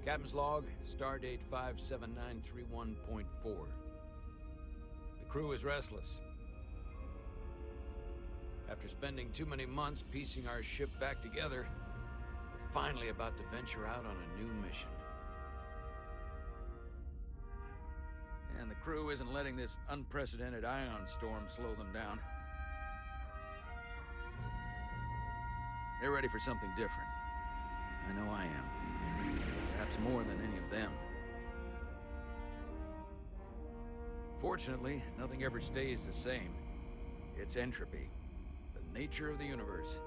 Captain's log, stardate 57931.4. The crew is restless. After spending too many months piecing our ship back together, we're finally about to venture out on a new mission. And the crew isn't letting this unprecedented ion storm slow them down. They're ready for something different. I know I am. Perhaps more than any of them. Fortunately, nothing ever stays the same. It's entropy, the nature of the universe.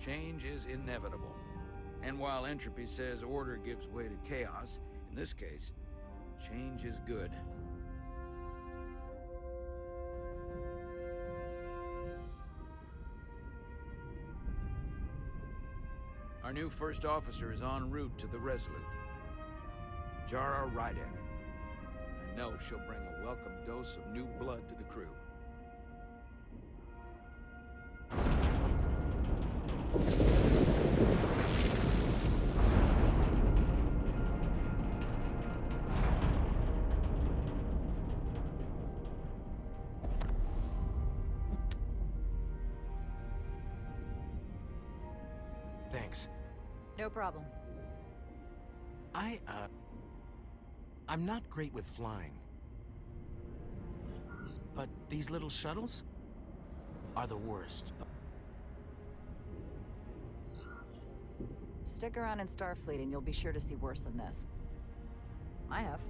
Change is inevitable. And while entropy says order gives way to chaos, in this case, change is good. Our new first officer is en route to the Resolute. Jara Rydek. I know she'll bring a welcome dose of new blood to the crew. Thanks. No problem. I'm not great with flying. But these little shuttles are the worst. Stick around in Starfleet and you'll be sure to see worse than this. I have.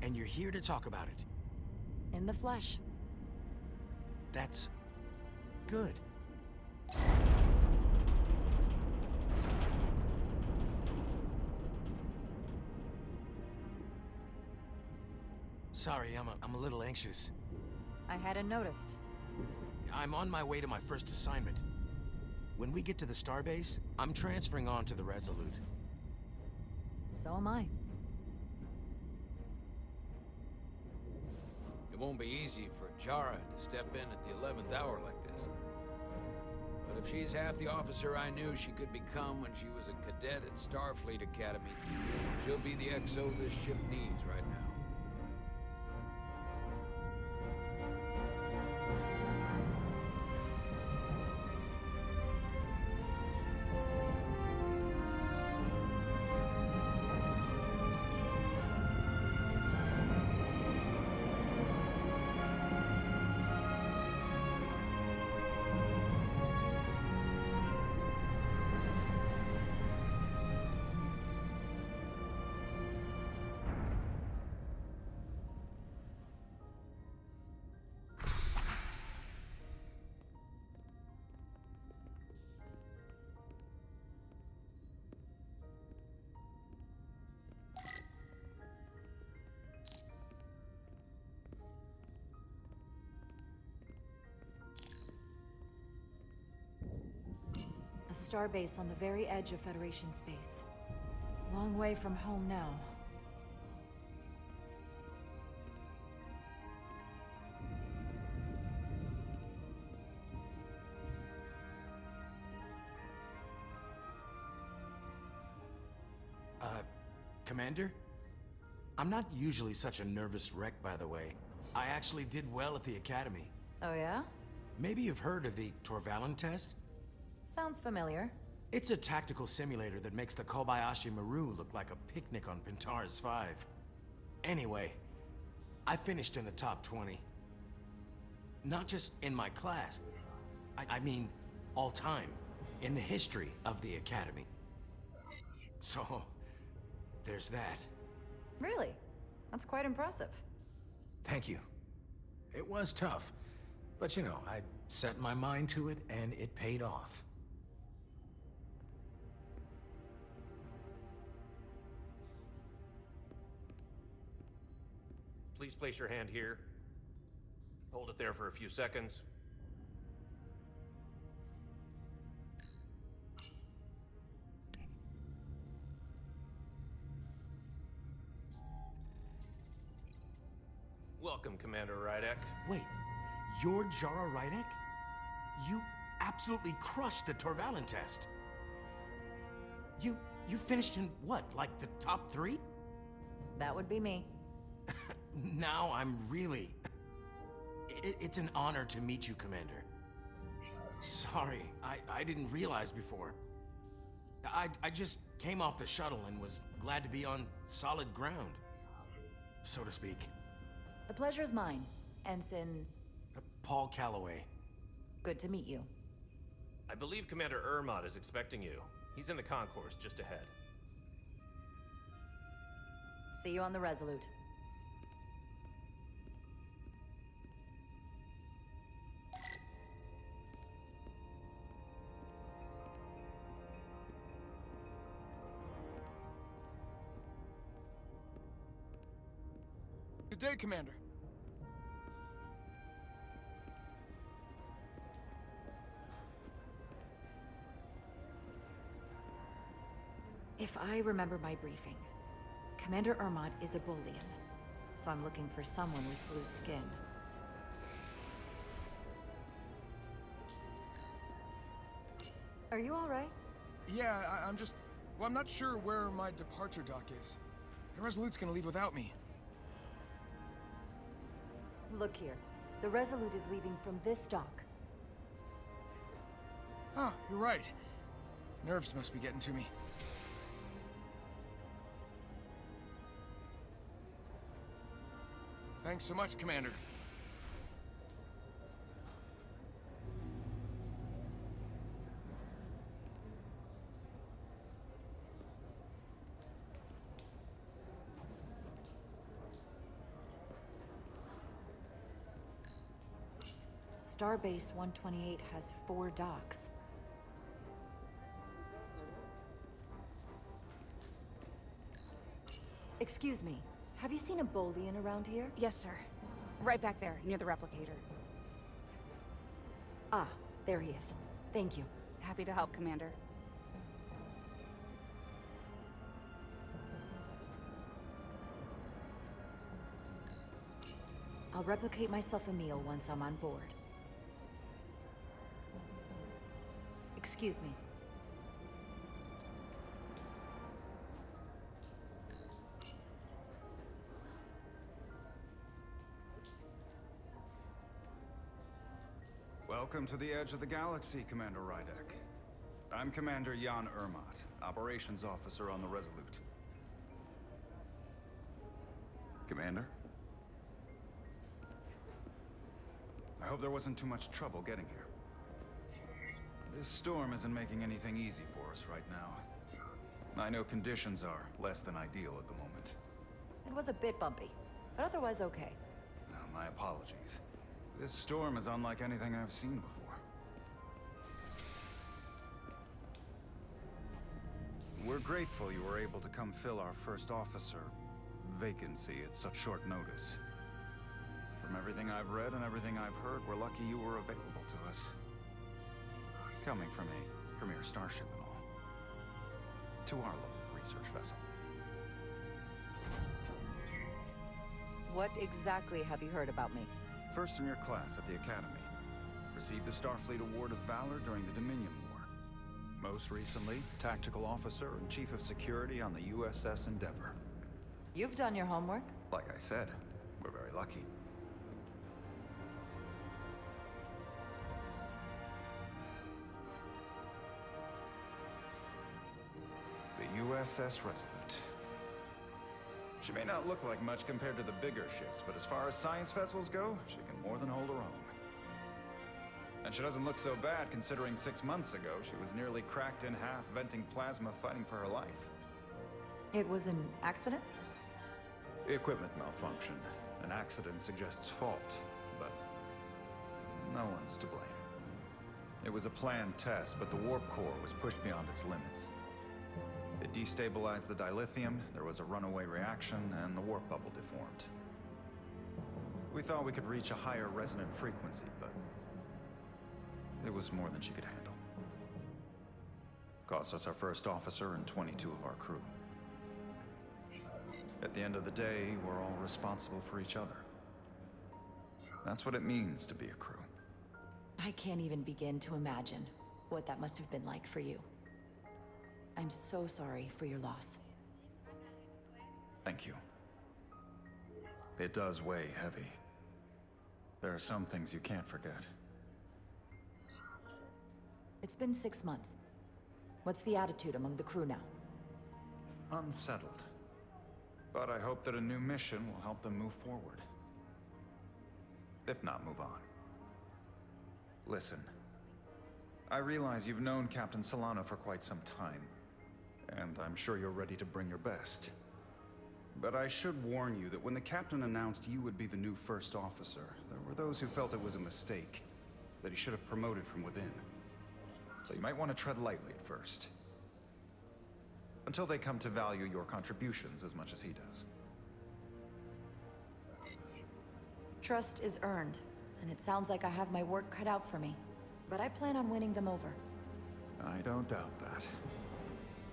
And you're here to talk about it. In the flesh. That's good. Sorry, I'm a little anxious. I hadn't noticed. I'm on my way to my first assignment. When we get to the starbase, I'm transferring on to the Resolute. So am I. It won't be easy for Jara to step in at the 11th hour like this. But if she's half the officer I knew she could become when she was a cadet at Starfleet Academy, she'll be the XO this ship needs right now. A starbase on the very edge of Federation space. Long way from home now. Commander? I'm not usually such a nervous wreck, by the way. I actually did well at the Academy. Oh yeah? Maybe you've heard of the Torvalin test? Sounds familiar. It's a tactical simulator that makes the Kobayashi Maru look like a picnic on Pintaris 5. Anyway, I finished in the top 20. Not just in my class. I mean, all time. In the history of the Academy. So, there's that. Really? That's quite impressive. Thank you. It was tough, but you know, I set my mind to it and it paid off. Please place your hand here. Hold it there for a few seconds. Welcome, Commander Rydek. Wait, you're Jara Rydek? You absolutely crushed the Torvalin test. You finished in what, like the top 3? That would be me. Now I'm really... It's an honor to meet you, Commander. Sorry, I didn't realize before. I just came off the shuttle and was glad to be on solid ground, so to speak. The pleasure is mine, Ensign. Paul Calloway. Good to meet you. I believe Commander Ermot is expecting you. He's in the concourse just ahead. See you on the Resolute. Good day, Commander. If I remember my briefing, Commander Ermot is a Bolian, so I'm looking for someone with blue skin. Are you all right? Yeah, I'm just... Well, I'm not sure where my departure dock is. The Resolute's gonna leave without me. Look here. The Resolute is leaving from this dock. Oh, you're right. Nerves must be getting to me. Thanks so much, Commander. Starbase 128 has 4 docks. Excuse me, have you seen a Bolian around here? Yes, sir. Right back there, near the replicator. Ah, there he is. Thank you. Happy to help, Commander. I'll replicate myself a meal once I'm on board. Excuse me. Welcome to the edge of the galaxy, Commander Rydek. I'm Commander Jan Ermot, Operations Officer on the Resolute. Commander? I hope there wasn't too much trouble getting here. This storm isn't making anything easy for us right now. I know conditions are less than ideal at the moment. It was a bit bumpy, but otherwise okay. My apologies. This storm is unlike anything I've seen before. We're grateful you were able to come fill our first officer vacancy at such short notice. From everything I've read and everything I've heard, we're lucky you were available to us. Coming from a premier starship and all. To our local research vessel. What exactly have you heard about me? First in your class at the Academy. Received the Starfleet Award of Valor during the Dominion War. Most recently, Tactical Officer and Chief of Security on the U.S.S. Endeavor. You've done your homework? Like I said, we're very lucky. The U.S.S. Resolute. She may not look like much compared to the bigger ships, but as far as science vessels go, she can more than hold her own. And she doesn't look so bad considering 6 months ago she was nearly cracked in half, venting plasma, fighting for her life. It was an accident? Equipment malfunction. An accident suggests fault, but no one's to blame. It was a planned test, but the warp core was pushed beyond its limits. It destabilized the dilithium, there was a runaway reaction, and the warp bubble deformed. We thought we could reach a higher resonant frequency, but it was more than she could handle. Cost us our first officer and 22 of our crew. At the end of the day, we're all responsible for each other. That's what it means to be a crew. I can't even begin to imagine what that must have been like for you. I'm so sorry for your loss. Thank you. It does weigh heavy. There are some things you can't forget. It's been 6 months. What's the attitude among the crew now? Unsettled. But I hope that a new mission will help them move forward. If not, move on. Listen. I realize you've known Captain Solano for quite some time, and I'm sure you're ready to bring your best. But I should warn you that when the captain announced you would be the new first officer, there were those who felt it was a mistake, that he should have promoted from within. So you might want to tread lightly at first. Until they come to value your contributions as much as he does. Trust is earned, and it sounds like I have my work cut out for me. But I plan on winning them over. I don't doubt that.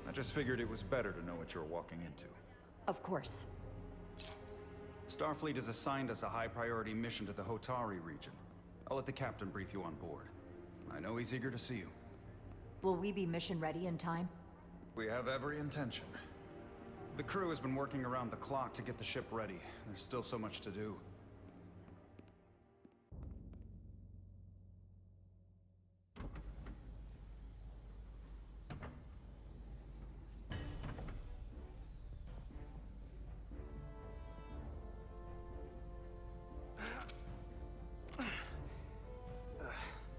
I just figured it was better to know what you're walking into. Of course. Starfleet has assigned us a high-priority mission to the Hotari region. I'll let the captain brief you on board. I know he's eager to see you. Will we be mission ready in time? We have every intention. The crew has been working around the clock to get the ship ready. There's still so much to do.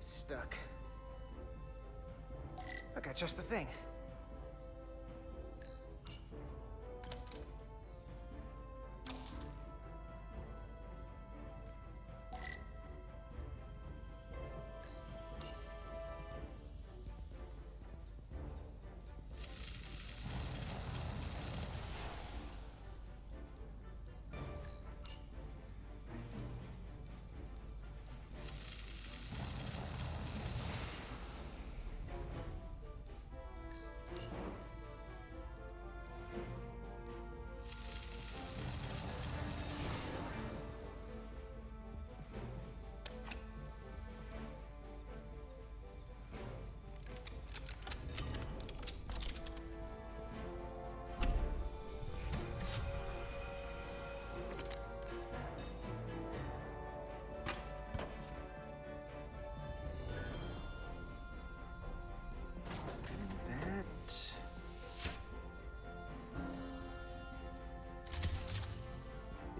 Stuck. I got just the thing.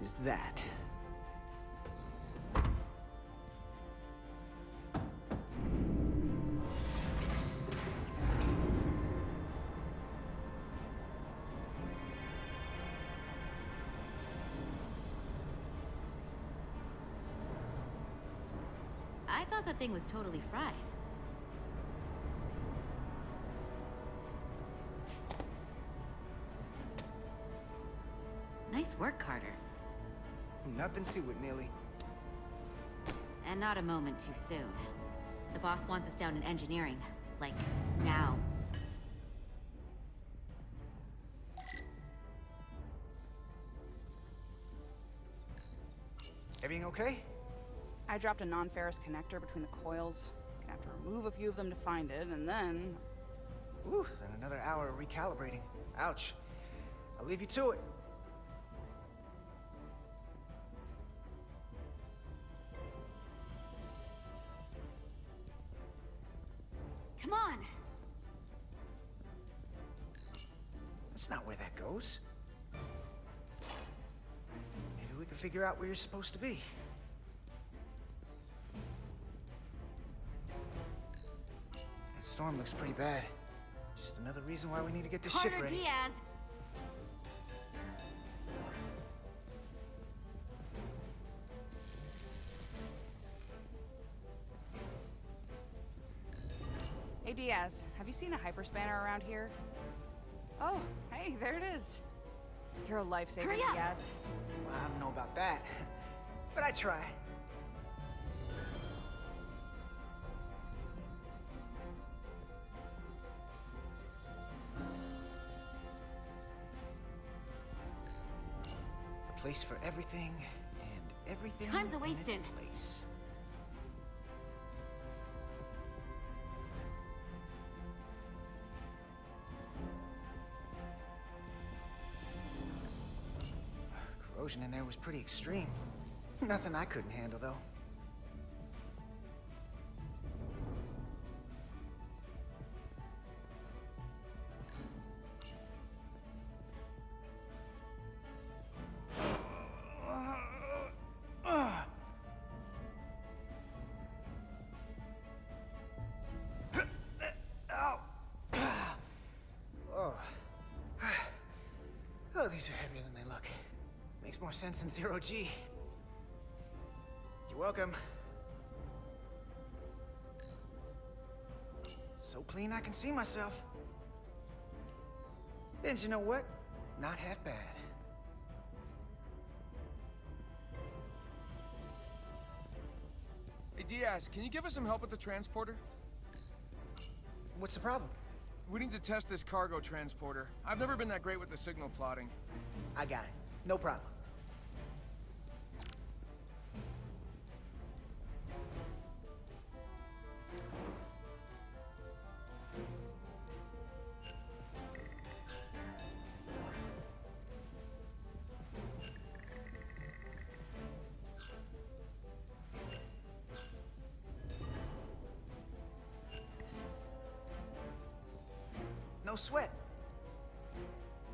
Is that. I thought that thing was totally fried. Nice work, Carter. Nothing to it, Neely. And not a moment too soon. The boss wants us down in engineering. Like, now. Everything okay? I dropped a non-ferrous connector between the coils. Gonna have to remove a few of them to find it, and then... Ooh, then another hour of recalibrating. Ouch. I'll leave you to it. Come on! That's not where that goes. Maybe we can figure out where you're supposed to be. That storm looks pretty bad. Just another reason why we need to get this ship Carter ready. Diaz! Hey Diaz, have you seen a hyperspanner around here? Oh, hey, there it is. You're a lifesaver, Hurry up! Diaz. Well, I don't know about that, but I try. A place for everything, and everything Time's in a-wastin'. its place. explosion in there was pretty extreme. Nothing I couldn't handle, though. Oh, these are heavier than they look. Makes more sense than 0G. You're welcome. So clean I can see myself. And you know what? Not half bad. Hey, Diaz, can you give us some help with the transporter? What's the problem? We need to test this cargo transporter. I've never been that great with the signal plotting. I got it. No problem. No sweat.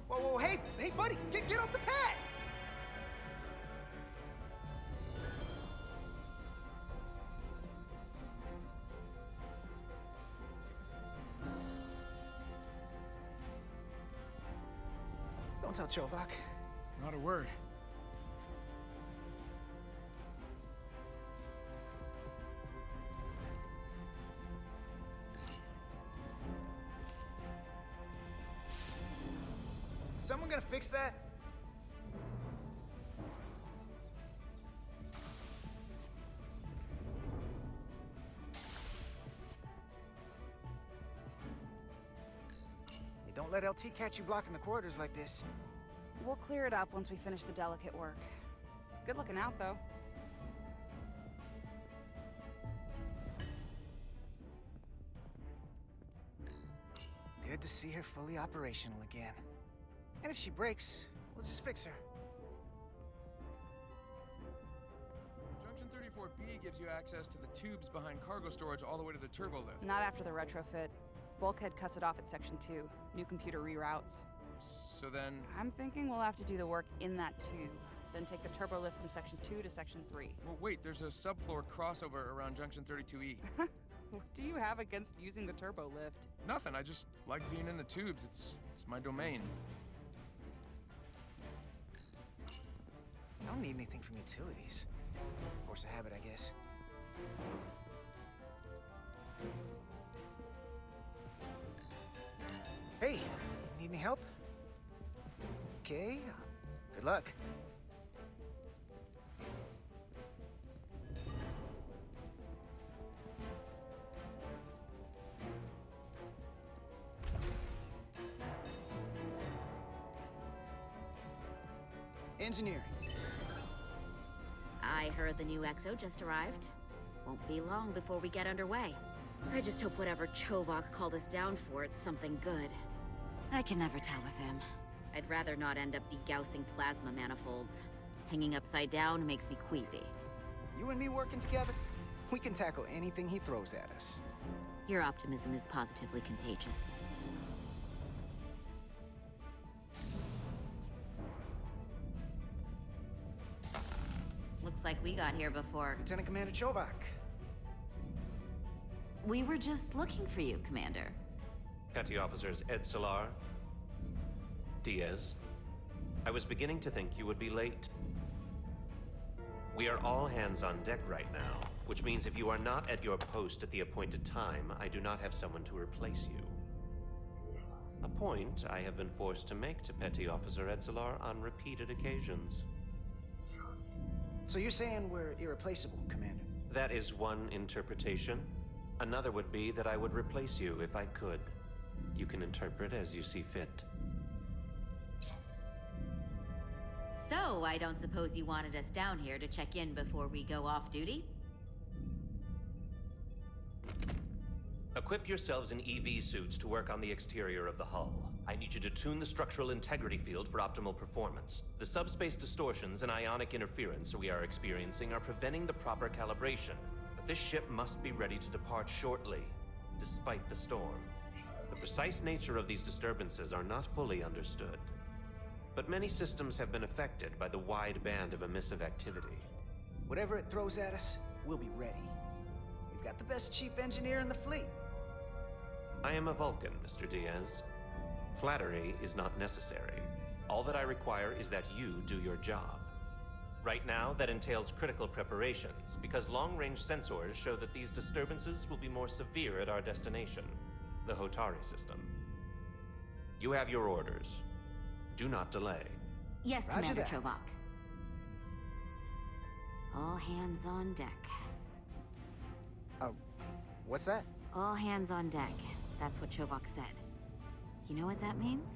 Whoa, whoa, hey, buddy, get off the pad! Don't tell Chovak. Not a word. Someone gonna fix that? Hey, don't let LT catch you blocking the corridors like this. We'll clear it up once we finish the delicate work. Good looking out, though. Good to see her fully operational again. And if she breaks, we'll just fix her. Junction 34B gives you access to the tubes behind cargo storage all the way to the turbo lift. Not after the retrofit. Bulkhead cuts it off at Section 2. New computer reroutes. So then... I'm thinking we'll have to do the work in that tube. Then take the turbo lift from Section 2 to Section 3. Well, wait, there's a subfloor crossover around Junction 32E. What do you have against using the turbo lift? Nothing, I just like being in the tubes. It's my domain. I don't need anything from utilities. Force of habit, I guess. Hey, need any help? Okay, good luck. Engineering. I heard the new EXO just arrived. Won't be long before we get underway. I just hope whatever Chovak called us down for, it's something good. I can never tell with him. I'd rather not end up degaussing plasma manifolds. Hanging upside down makes me queasy. You and me working together, we can tackle anything he throws at us. Your optimism is positively contagious. Looks like we got here before. Lieutenant Commander Chovak. We were just looking for you, Commander. Petty Officers Ed Solar, Diaz. I was beginning to think you would be late. We are all hands on deck right now, which means if you are not at your post at the appointed time, I do not have someone to replace you. A point I have been forced to make to Petty Officer Ed Solar on repeated occasions. So you're saying we're irreplaceable, Commander? That is one interpretation. Another would be that I would replace you if I could. You can interpret as you see fit. So, I don't suppose you wanted us down here to check in before we go off duty? Equip yourselves in EV suits to work on the exterior of the hull. I need you to tune the structural integrity field for optimal performance. The subspace distortions and ionic interference we are experiencing are preventing the proper calibration. But this ship must be ready to depart shortly, despite the storm. The precise nature of these disturbances are not fully understood. But many systems have been affected by the wide band of emissive activity. Whatever it throws at us, we'll be ready. We've got the best chief engineer in the fleet. I am a Vulcan, Mr. Diaz. Flattery is not necessary. All that I require is that you do your job. Right now, that entails critical preparations, because long-range sensors show that these disturbances will be more severe at our destination, the Hotari system. You have your orders. Do not delay. Yes, Roger Commander that. Chovak. All hands on deck. What's that? All hands on deck. That's what Chovak said. You know what that means?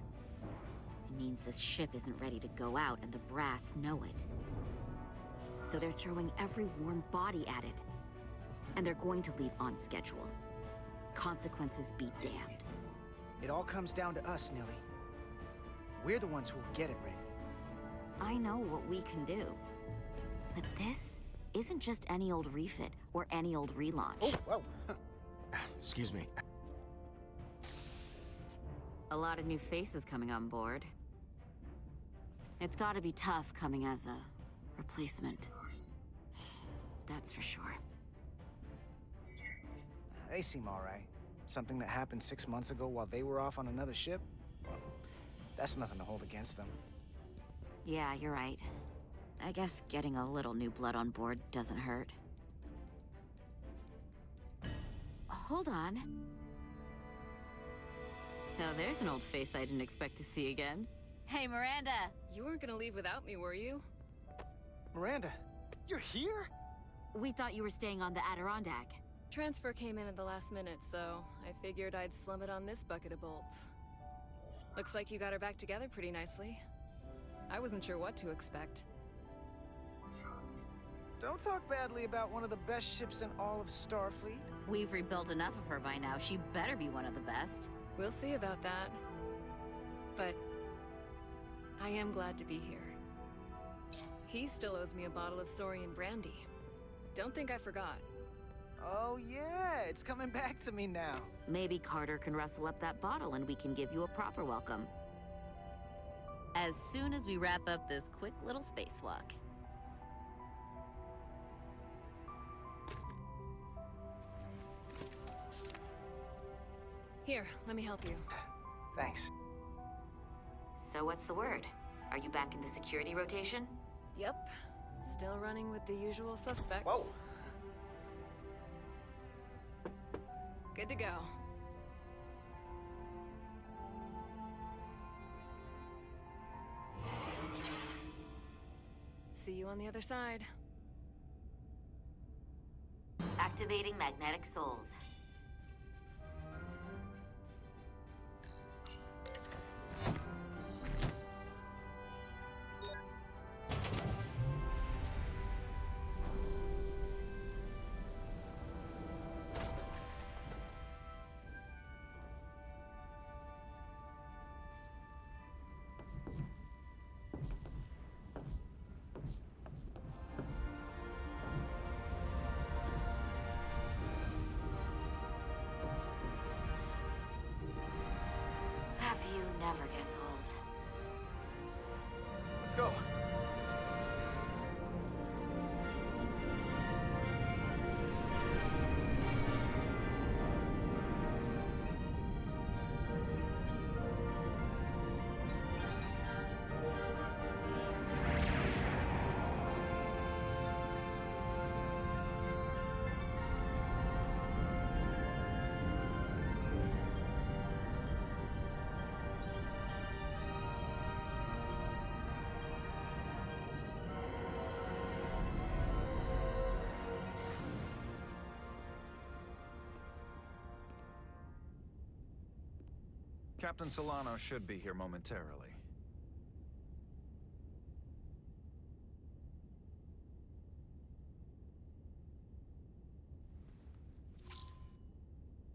It means this ship isn't ready to go out and the brass know it. So they're throwing every warm body at it. And they're going to leave on schedule. Consequences be damned. It all comes down to us, Nilly. We're the ones who will get it ready. I know what we can do. But this isn't just any old refit or any old relaunch. Oh, whoa. Excuse me. A lot of new faces coming on board. It's gotta be tough coming as a replacement. That's for sure. They seem all right. Something that happened 6 months ago while they were off on another ship? Well, that's nothing to hold against them. Yeah, you're right. I guess getting a little new blood on board doesn't hurt. Hold on. Now there's an old face I didn't expect to see again. Hey, Miranda! You weren't gonna leave without me, were you? Miranda, you're here? We thought you were staying on the Adirondack. Transfer came in at the last minute, so I figured I'd slum it on this bucket of bolts. Looks like you got her back together pretty nicely. I wasn't sure what to expect. Don't talk badly about one of the best ships in all of Starfleet. We've rebuilt enough of her by now. She better be one of the best. We'll see about that. But I am glad to be here. He still owes me a bottle of Saurian brandy. Don't think I forgot. Oh yeah, it's coming back to me now. Maybe Carter can rustle up that bottle and we can give you a proper welcome. As soon as we wrap up this quick little spacewalk. Here, let me help you. Thanks. So what's the word? Are you back in the security rotation? Yep. Still running with the usual suspects. Whoa! Good to go. See you on the other side. Activating magnetic souls. That view never gets old. Let's go. Captain Solano should be here momentarily.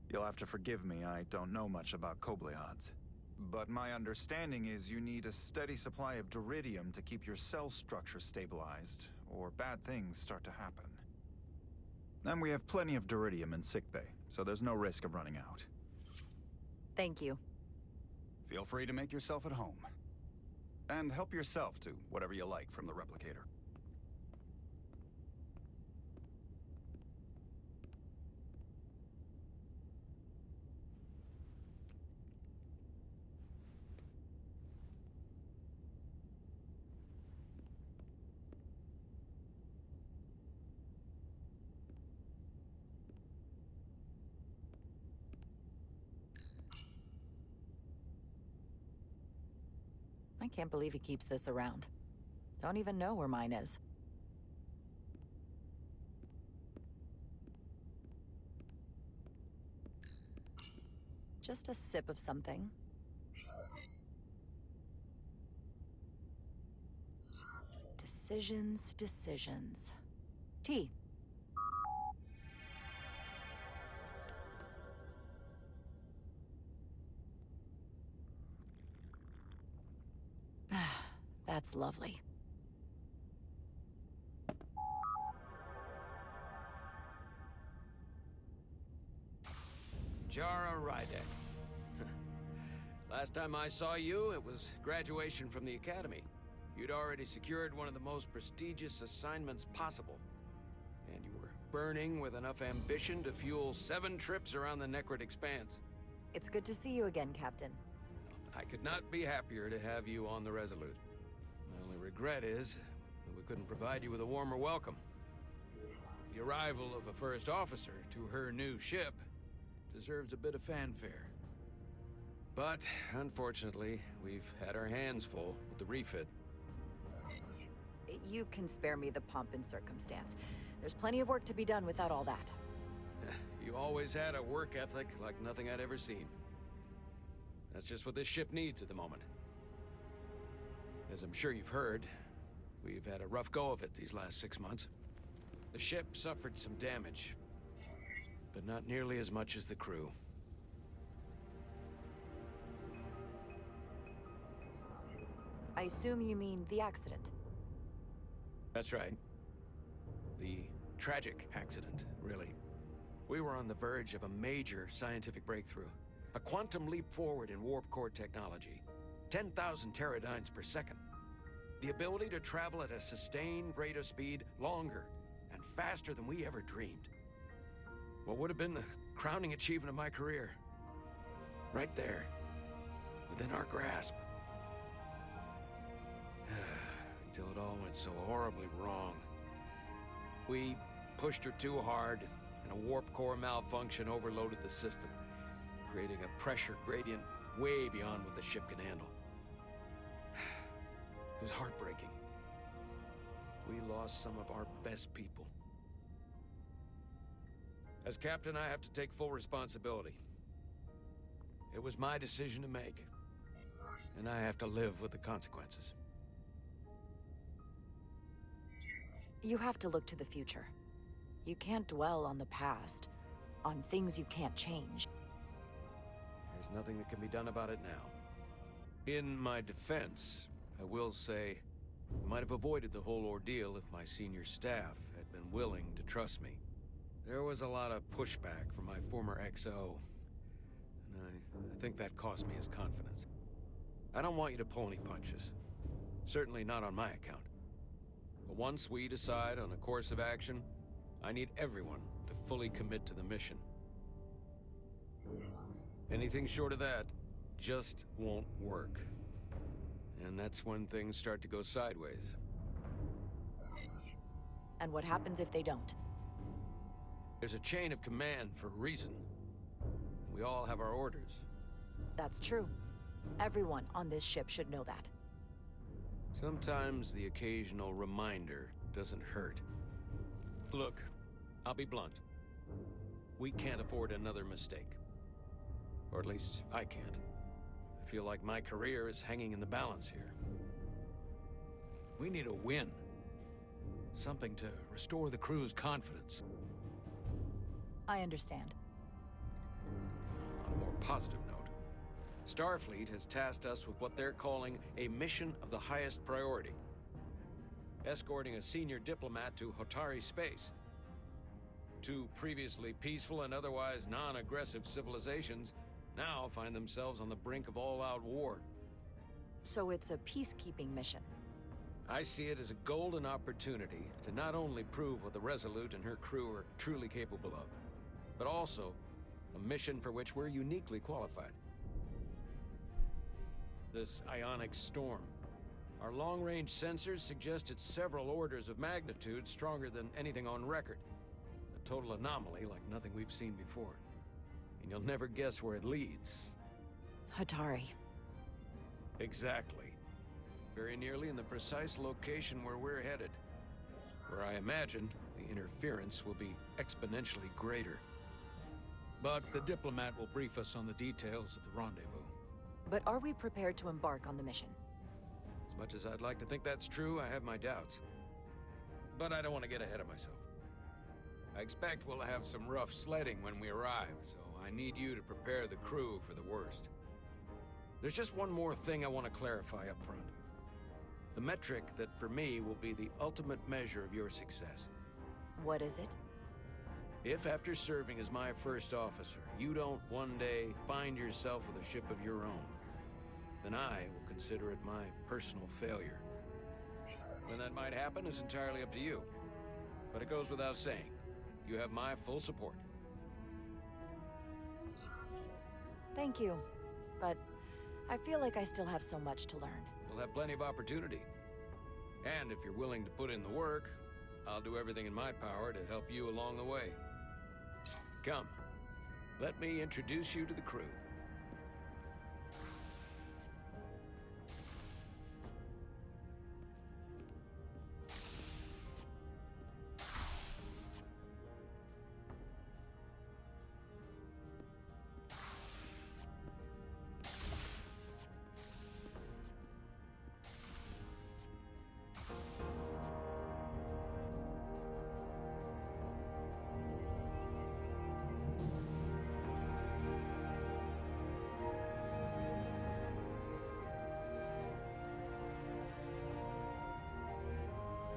You'll have to forgive me, I don't know much about Kobleods. But my understanding is you need a steady supply of Duridium to keep your cell structure stabilized, or bad things start to happen. And we have plenty of Duridium in sickbay, so there's no risk of running out. Thank you. Feel free to make yourself at home. And help yourself to whatever you like from the replicator. I can't believe he keeps this around. Don't even know where mine is. Just a sip of something. Decisions, decisions. Tea. That's lovely. Jara Rydek. Last time I saw you, it was graduation from the academy. You'd already secured one of the most prestigious assignments possible. And you were burning with enough ambition to fuel 7 trips around the Necrid Expanse. It's good to see you again, Captain. I could not be happier to have you on the Resolute. My only regret is that we couldn't provide you with a warmer welcome. The arrival of a first officer to her new ship deserves a bit of fanfare. But, unfortunately, we've had our hands full with the refit. You can spare me the pomp and circumstance. There's plenty of work to be done without all that. You always had a work ethic like nothing I'd ever seen. That's just what this ship needs at the moment. As I'm sure you've heard, we've had a rough go of it these last 6 months. The ship suffered some damage, but not nearly as much as the crew. I assume you mean the accident. That's right. The tragic accident, really. We were on the verge of a major scientific breakthrough. A quantum leap forward in warp core technology. 10,000 teradynes per second. The ability to travel at a sustained rate of speed longer and faster than we ever dreamed. What would have been the crowning achievement of my career. Right there, within our grasp. Until it all went so horribly wrong. We pushed her too hard, and a warp core malfunction overloaded the system, creating a pressure gradient way beyond what the ship can handle. It was heartbreaking. We lost some of our best people. As captain, I have to take full responsibility. It was my decision to make, and I have to live with the consequences. You have to look to the future. You can't dwell on the past, on things you can't change. There's nothing that can be done about it now. In my defense, I will say, I might have avoided the whole ordeal if my senior staff had been willing to trust me. There was a lot of pushback from my former XO, and I think that cost me his confidence. I don't want you to pull any punches. Certainly not on my account. But once we decide on a course of action, I need everyone to fully commit to the mission. Anything short of that just won't work. And that's when things start to go sideways. And what happens if they don't? There's a chain of command for a reason. We all have our orders. That's true. Everyone on this ship should know that. Sometimes the occasional reminder doesn't hurt. Look, I'll be blunt. We can't afford another mistake. Or at least, I can't. I feel like my career is hanging in the balance here. We need a win. Something to restore the crew's confidence. I understand. On a more positive note, Starfleet has tasked us with what they're calling a mission of the highest priority. Escorting a senior diplomat to Hotari space. Two previously peaceful and otherwise non-aggressive civilizations now find themselves on the brink of all-out war. So it's a peacekeeping mission. I see it as a golden opportunity to not only prove what the Resolute and her crew are truly capable of, but also a mission for which we're uniquely qualified. This ionic storm. Our long-range sensors suggest it's several orders of magnitude stronger than anything on record. A total anomaly like nothing we've seen before. And you'll never guess where it leads. Hotari. Exactly. Very nearly in the precise location where we're headed. Where I imagine the interference will be exponentially greater. But the diplomat will brief us on the details of the rendezvous. But are we prepared to embark on the mission? As much as I'd like to think that's true, I have my doubts. But I don't want to get ahead of myself. I expect we'll have some rough sledding when we arrive, so I need you to prepare the crew for the worst. There's just one more thing I want to clarify up front. The metric that for me will be the ultimate measure of your success. What is it? If after serving as my first officer, you don't one day find yourself with a ship of your own, then I will consider it my personal failure. When that might happen is entirely up to you. But it goes without saying, you have my full support. Thank you. But I feel like I still have so much to learn. You'll have plenty of opportunity. And if you're willing to put in the work, I'll do everything in my power to help you along the way. Come, let me introduce you to the crew.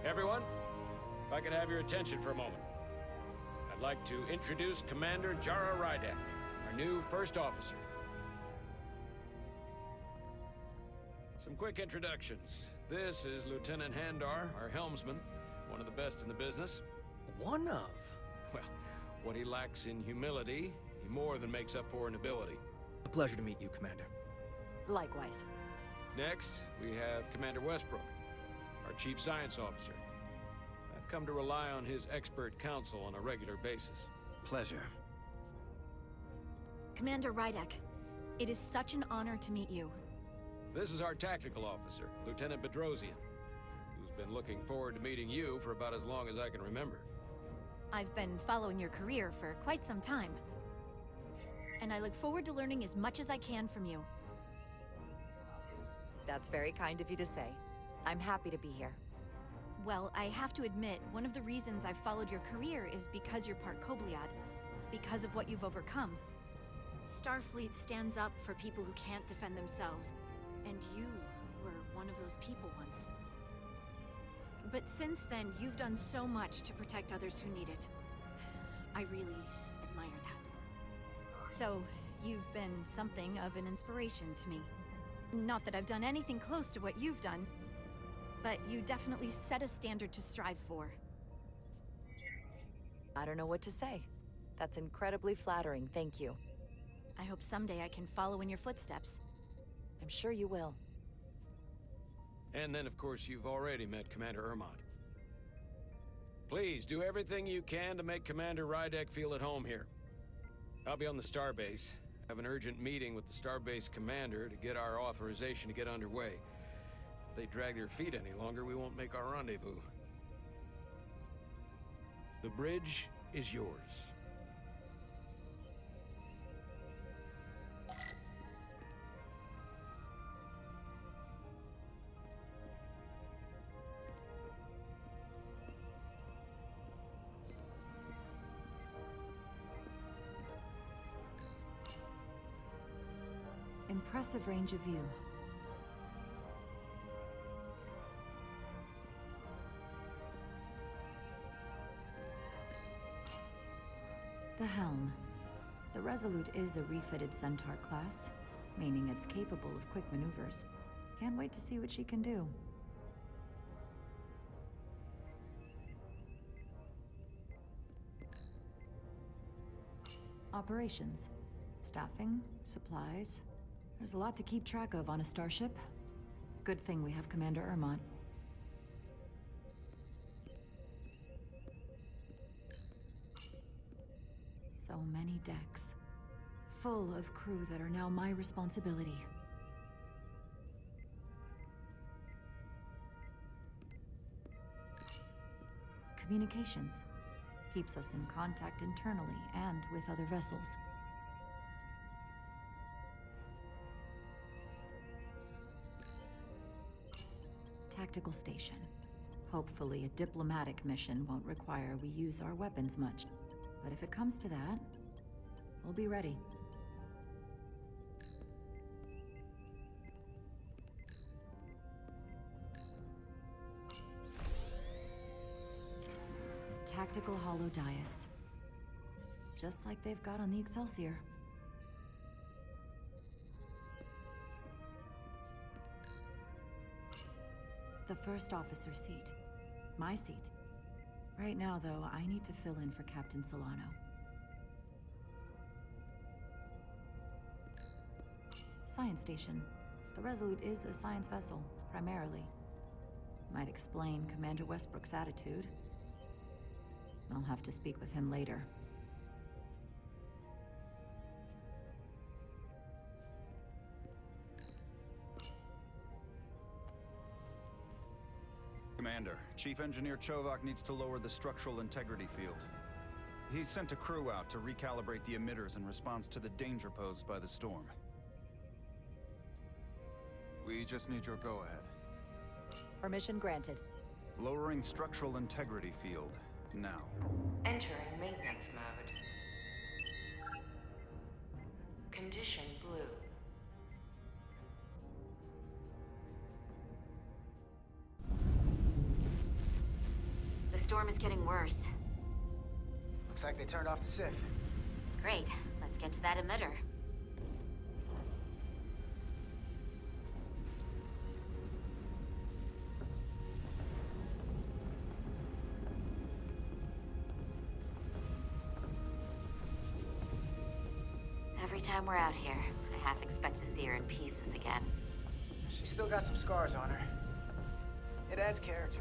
Everyone, if I could have your attention for a moment. I'd like to introduce Commander Jara Rydek, our new first officer. Some quick introductions. This is Lieutenant Handar, our helmsman, one of the best in the business. One of? Well, what he lacks in humility, he more than makes up for in ability. A pleasure to meet you, Commander. Likewise. Next, we have Commander Westbrook, our Chief Science Officer. I've come to rely on his expert counsel on a regular basis. Pleasure. Commander Rydek, it is such an honor to meet you. This is our Tactical Officer, Lieutenant Bedrosian, who's been looking forward to meeting you for about as long as I can remember. I've been following your career for quite some time. And I look forward to learning as much as I can from you. That's very kind of you to say. I'm happy to be here. Well, I have to admit, one of the reasons I've followed your career is because you're part Kobliad. Because of what you've overcome. Starfleet stands up for people who can't defend themselves. And you were one of those people once. But since then, you've done so much to protect others who need it. I really admire that. So, you've been something of an inspiration to me. Not that I've done anything close to what you've done, but you definitely set a standard to strive for. I don't know what to say. That's incredibly flattering, thank you. I hope someday I can follow in your footsteps. I'm sure you will. And then, of course, you've already met Commander Ermont. Please, do everything you can to make Commander Rydek feel at home here. I'll be on the starbase. Have an urgent meeting with the starbase commander to get our authorization to get underway. If they drag their feet any longer, we won't make our rendezvous. The bridge is yours. impressive range of view. The helm. The Resolute is a refitted Centaur class, meaning it's capable of quick maneuvers. Can't wait to see what she can do. Operations. Staffing, supplies. There's a lot to keep track of on a starship. Good thing we have Commander Ermont. So many decks. Full of crew that are now my responsibility. Communications. Keeps us in contact internally and with other vessels. Tactical station. Hopefully a diplomatic mission won't require we use our weapons much. But if it comes to that, we'll be ready. Tactical hollow dais. Just like they've got on the Excelsior. The first officer seat. My seat. Right now, though, I need to fill in for Captain Solano. Science station. The Resolute is a science vessel, primarily. Might explain Commander Westbrook's attitude. I'll have to speak with him later. Commander, Chief Engineer Chovak needs to lower the structural integrity field. He's sent a crew out to recalibrate the emitters in response to the danger posed by the storm. We just need your go-ahead. Permission granted. Lowering structural integrity field, now. Entering maintenance mode. Condition blue. The storm is getting worse. Looks like they turned off the SIF. Great. Let's get to that emitter. Every time we're out here, I half expect to see her in pieces again. She's still got some scars on her. It adds character.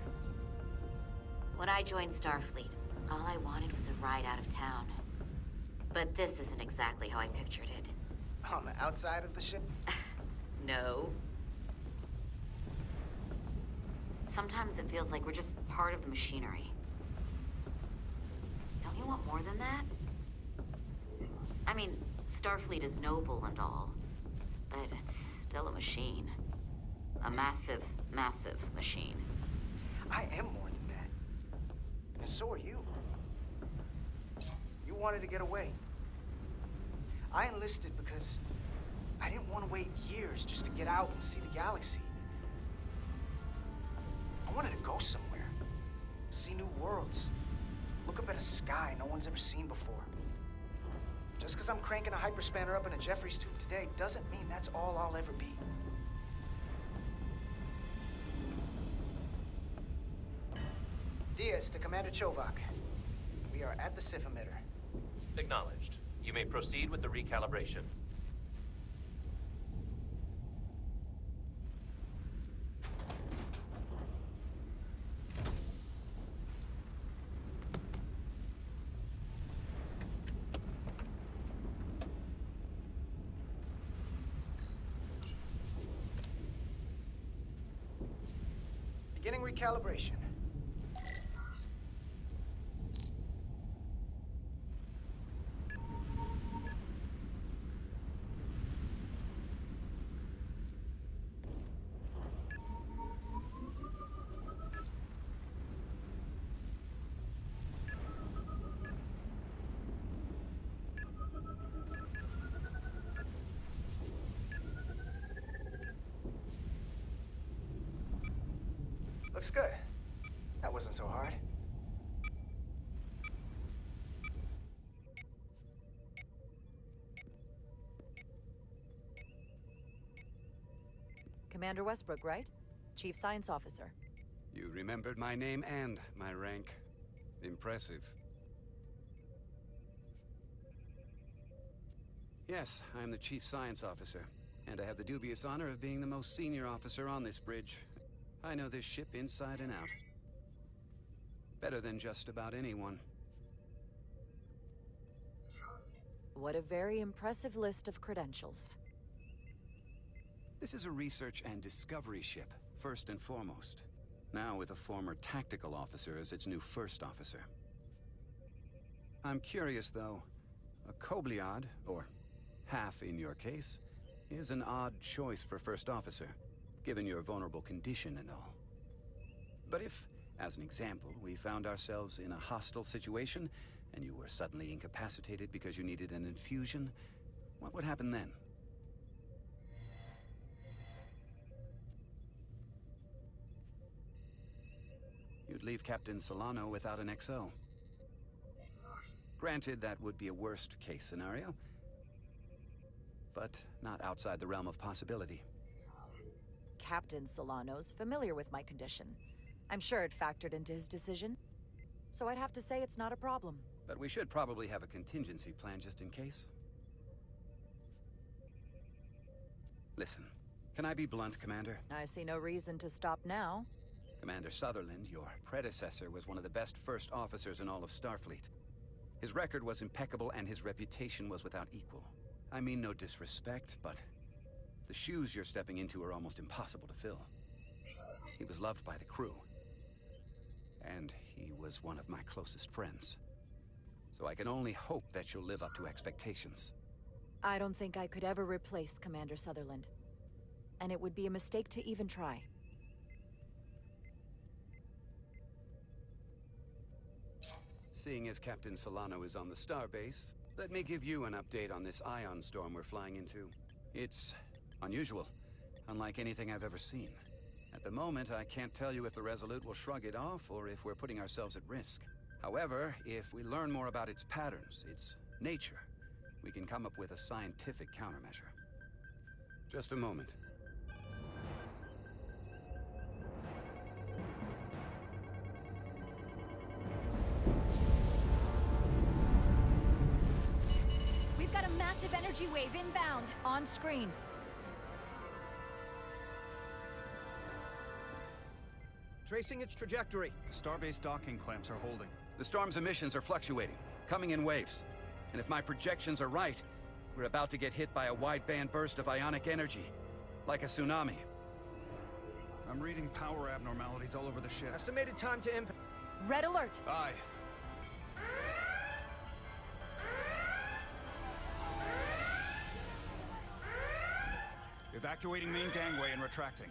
When I joined Starfleet, all I wanted was a ride out of town. But this isn't exactly how I pictured it. On the outside of the ship? No. Sometimes it feels like we're just part of the machinery. Don't you want more than that? I mean, Starfleet is noble and all, but it's still a machine. A massive, massive machine. I am more than that. And so are you. You wanted to get away. I enlisted because I didn't want to wait years just to get out and see the galaxy. I wanted to go somewhere. See new worlds. Look up at a sky no one's ever seen before. Just because I'm cranking a hyperspanner up in a Jeffries tube today doesn't mean that's all I'll ever be. Diaz to Commander Chovak. We are at the SIF emitter. Acknowledged. You may proceed with the recalibration. Beginning recalibration. Looks good. That wasn't so hard. Commander Westbrook, right? Chief Science Officer. You remembered my name and my rank. Impressive. Yes, I am the Chief Science Officer, and I have the dubious honor of being the most senior officer on this bridge. I know this ship inside and out. Better than just about anyone. What a very impressive list of credentials. This is a research and discovery ship, first and foremost. Now with a former tactical officer as its new first officer. I'm curious, though. A Kobliad, or half in your case, is an odd choice for first officer, given your vulnerable condition and all. But if, as an example, we found ourselves in a hostile situation, and you were suddenly incapacitated because you needed an infusion, what would happen then? You'd leave Captain Solano without an XO. Granted, that would be a worst-case scenario, but not outside the realm of possibility. Captain Solano's familiar with my condition. I'm sure it factored into his decision. So I'd have to say it's not a problem. But we should probably have a contingency plan just in case. Listen, can I be blunt, Commander? I see no reason to stop now. Commander Sutherland, your predecessor, was one of the best first officers in all of Starfleet. His record was impeccable and his reputation was without equal. I mean no disrespect, but the shoes you're stepping into are almost impossible to fill. He was loved by the crew. And he was one of my closest friends. So I can only hope that you'll live up to expectations. I don't think I could ever replace Commander Sutherland. And it would be a mistake to even try. Seeing as Captain Solano is on the starbase, let me give you an update on this ion storm we're flying into. It's unusual, unlike anything I've ever seen. At the moment, I can't tell you if the Resolute will shrug it off or if we're putting ourselves at risk. However, if we learn more about its patterns, its nature, we can come up with a scientific countermeasure. Just a moment. We've got a massive energy wave inbound. On screen. Tracing its trajectory. Starbase docking clamps are holding. The storm's emissions are fluctuating, coming in waves. And if my projections are right, we're about to get hit by a wide-band burst of ionic energy, like a tsunami. I'm reading power abnormalities all over the ship. Estimated time to impact. Red alert! Aye. Evacuating main gangway and retracting.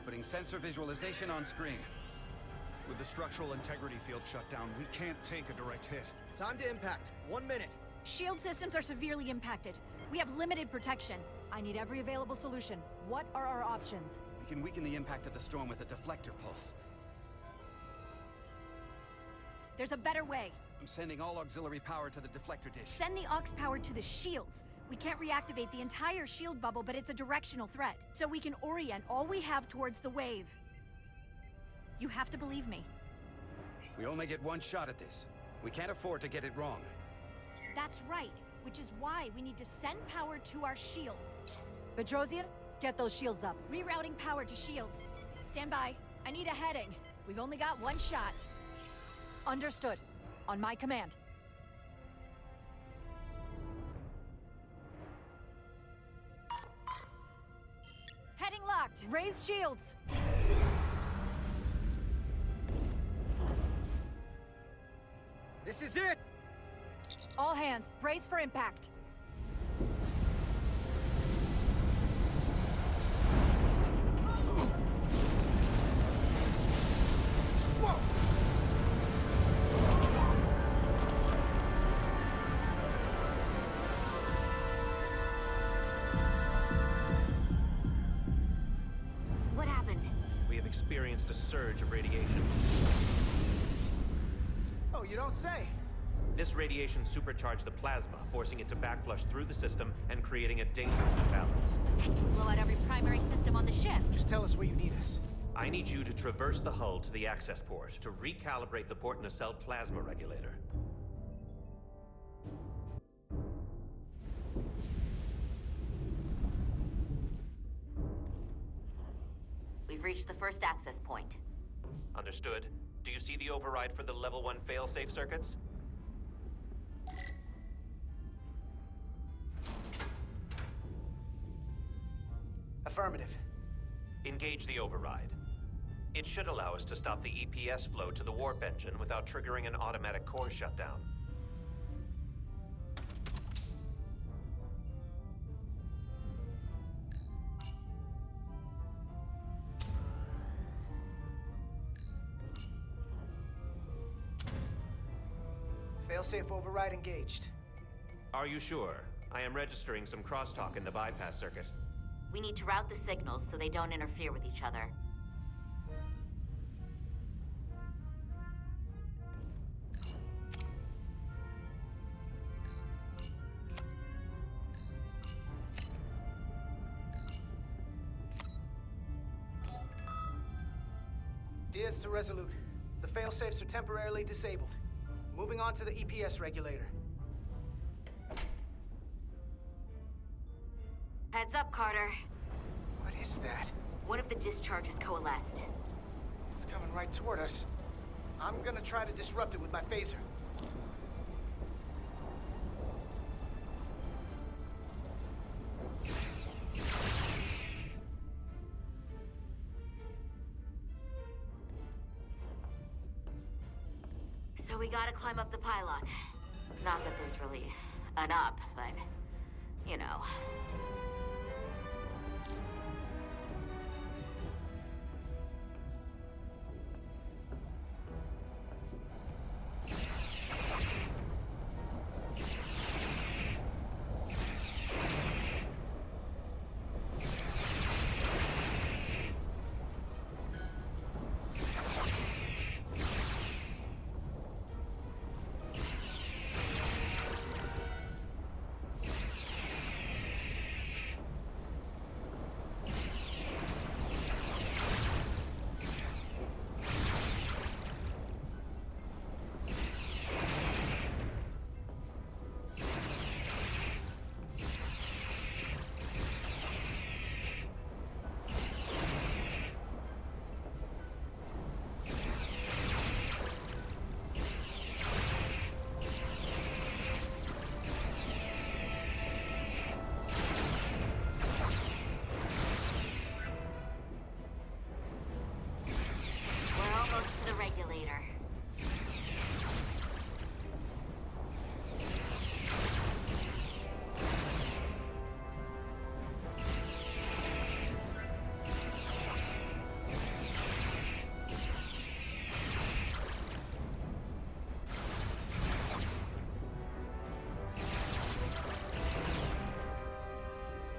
Putting sensor visualization on screen. With the structural integrity field shut down, we can't take a direct hit. Time to impact. 1 minute. Shield systems are severely impacted. We have limited protection. I need every available solution. What are our options? We can weaken the impact of the storm with a deflector pulse. There's a better way. I'm sending all auxiliary power to the deflector dish. Send the aux power to the shields. We can't reactivate the entire shield bubble, but it's a directional threat. So we can orient all we have towards the wave. You have to believe me. We only get one shot at this. We can't afford to get it wrong. That's right, which is why we need to send power to our shields. Bedrosian, get those shields up. Rerouting power to shields. Stand by. I need a heading. We've only got one shot. Understood. On my command. Heading locked. Raise shields. This is it! All hands, brace for impact. Whoa! What happened? We we've experienced a surge of radiation. Oh, you don't say. This radiation supercharged the plasma, forcing it to backflush through the system and creating a dangerous imbalance. That can blow out every primary system on the ship. Just tell us where you need us. I need you to traverse the hull to the access port to recalibrate the port nacelle plasma regulator. We've reached the first access point. Understood. Do you see the override for the level 1 failsafe circuits? Affirmative. Engage the override. It should allow us to stop the EPS flow to the warp engine without triggering an automatic core shutdown. Failsafe override engaged. Are you sure? I am registering some crosstalk in the bypass circuit. We need to route the signals so they don't interfere with each other. Diaz to Resolute. The failsafes are temporarily disabled. Moving on to the EPS regulator. Heads up, Carter. What is that? One of the discharges coalesced. It's coming right toward us. I'm gonna try to disrupt it with my phaser. So we gotta climb up the pylon. Not that there's really an up, but, you know. Regulator.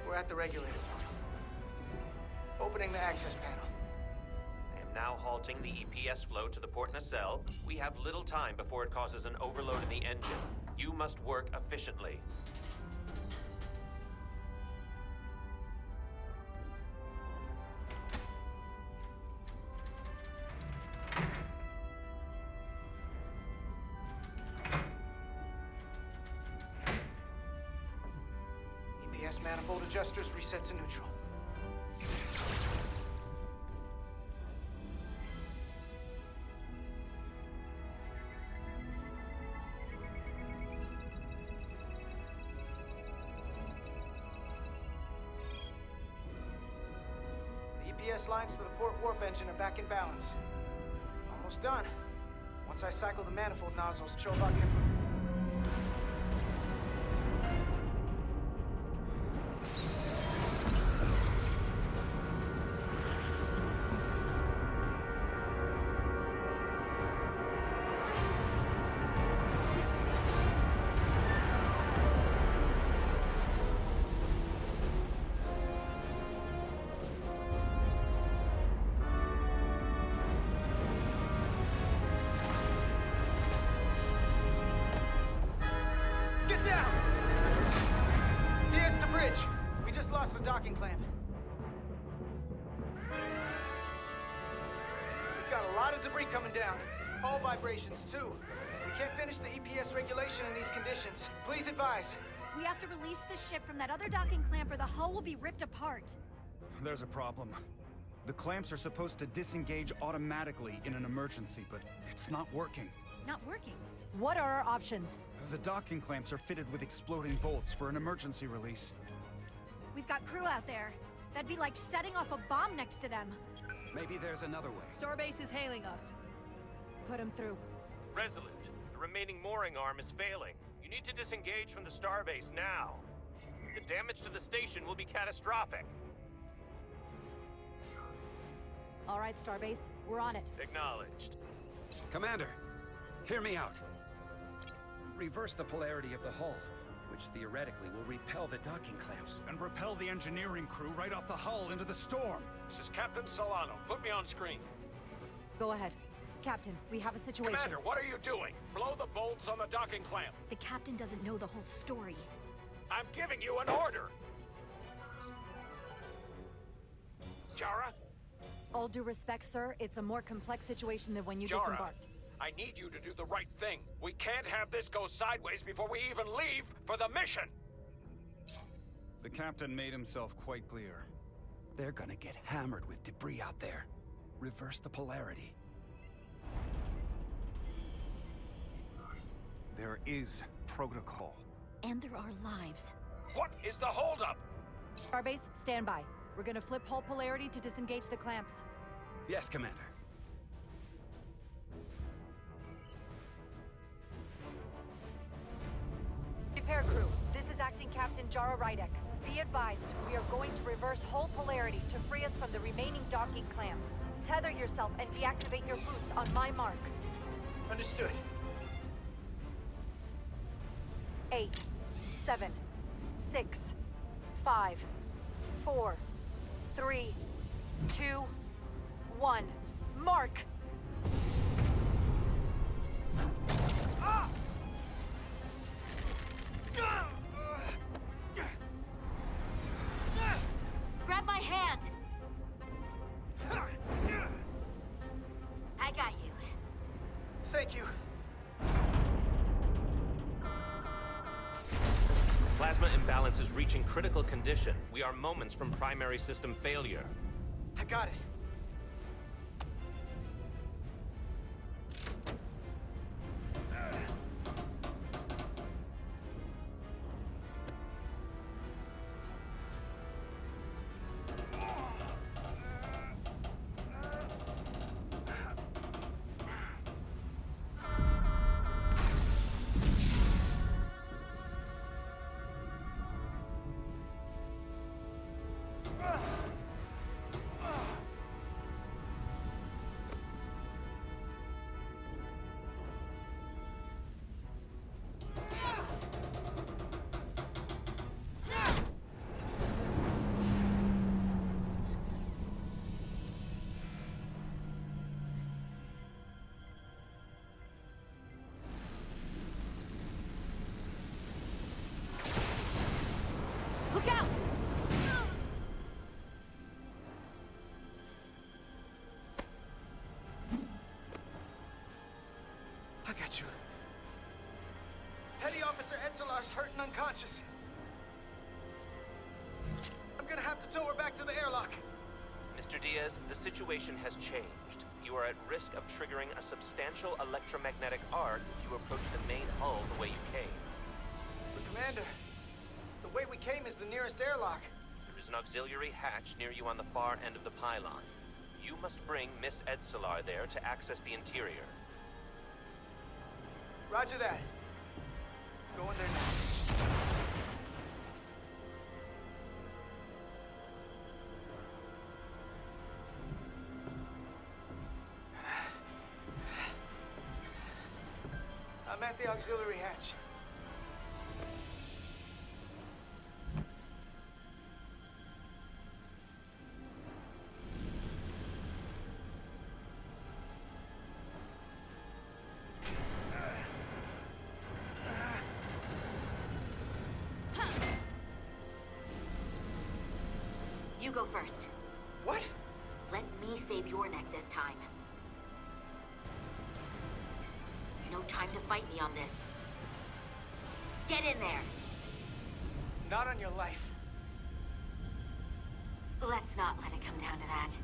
We're at the regulator. Opening the access panel. Now halting the EPS flow to the port nacelle. We have little time before it causes an overload in the engine. You must work efficiently. EPS manifold adjusters reset to neutral. EPS lines to the port warp engine are back in balance. Almost done. Once I cycle the manifold nozzles, Chovak can... lot of debris coming down. Hull vibrations, too. We can't finish the EPS regulation in these conditions. Please advise. We have to release the ship from that other docking clamp or the hull will be ripped apart. There's a problem. The clamps are supposed to disengage automatically in an emergency, but it's not working. Not working. What are our options? The docking clamps are fitted with exploding bolts for an emergency release. We've got crew out there. That'd be like setting off a bomb next to them. Maybe there's another way. Starbase is hailing us. Put him through. Resolute, the remaining mooring arm is failing. You need to disengage from the starbase now. The damage to the station will be catastrophic. All right, Starbase, we're on it. Acknowledged. Commander, hear me out. Reverse the polarity of the hull, which theoretically will repel the docking clamps. And repel the engineering crew right off the hull into the storm. This is Captain Solano. Put me on screen. Go ahead. Captain, we have a situation. Commander, what are you doing? Blow the bolts on the docking clamp. The captain doesn't know the whole story. I'm giving you an order. Jara? All due respect, sir, it's a more complex situation than when you Jara, disembarked. I need you to do the right thing. We can't have this go sideways before we even leave for the mission. The captain made himself quite clear. They're gonna get hammered with debris out there. Reverse the polarity. There is protocol. And there are lives. What is the holdup? Starbase, stand by. We're gonna flip hull polarity to disengage the clamps. Yes, Commander. Repair crew, this is Acting Captain Jara Rydek. Be advised, we are going to reverse hull polarity to free us from the remaining docking clamp. Tether yourself and deactivate your boots on my mark. Understood. 8, 7, 6, 5, 4, 3, 2, 1. Mark! Grab my hand! I got you. Thank you. Plasma imbalance is reaching critical condition. We are moments from primary system failure. I got it. Look out! I got you. Petty Officer Edselar's hurt and unconscious. I'm gonna have to tow her back to the airlock. Mr. Diaz, the situation has changed. You are at risk of triggering a substantial electromagnetic arc if you approach the main hull the way you came. But Commander, the way we came is the nearest airlock. There is an auxiliary hatch near you on the far end of the pylon. You must bring Miss Edselar there to access the interior. Roger that. Going there now. I'm at the auxiliary hatch. You go first. What? Let me save your neck this time. no time to fight me on this. Get in there! Not on your life. Let's not let it come down to that.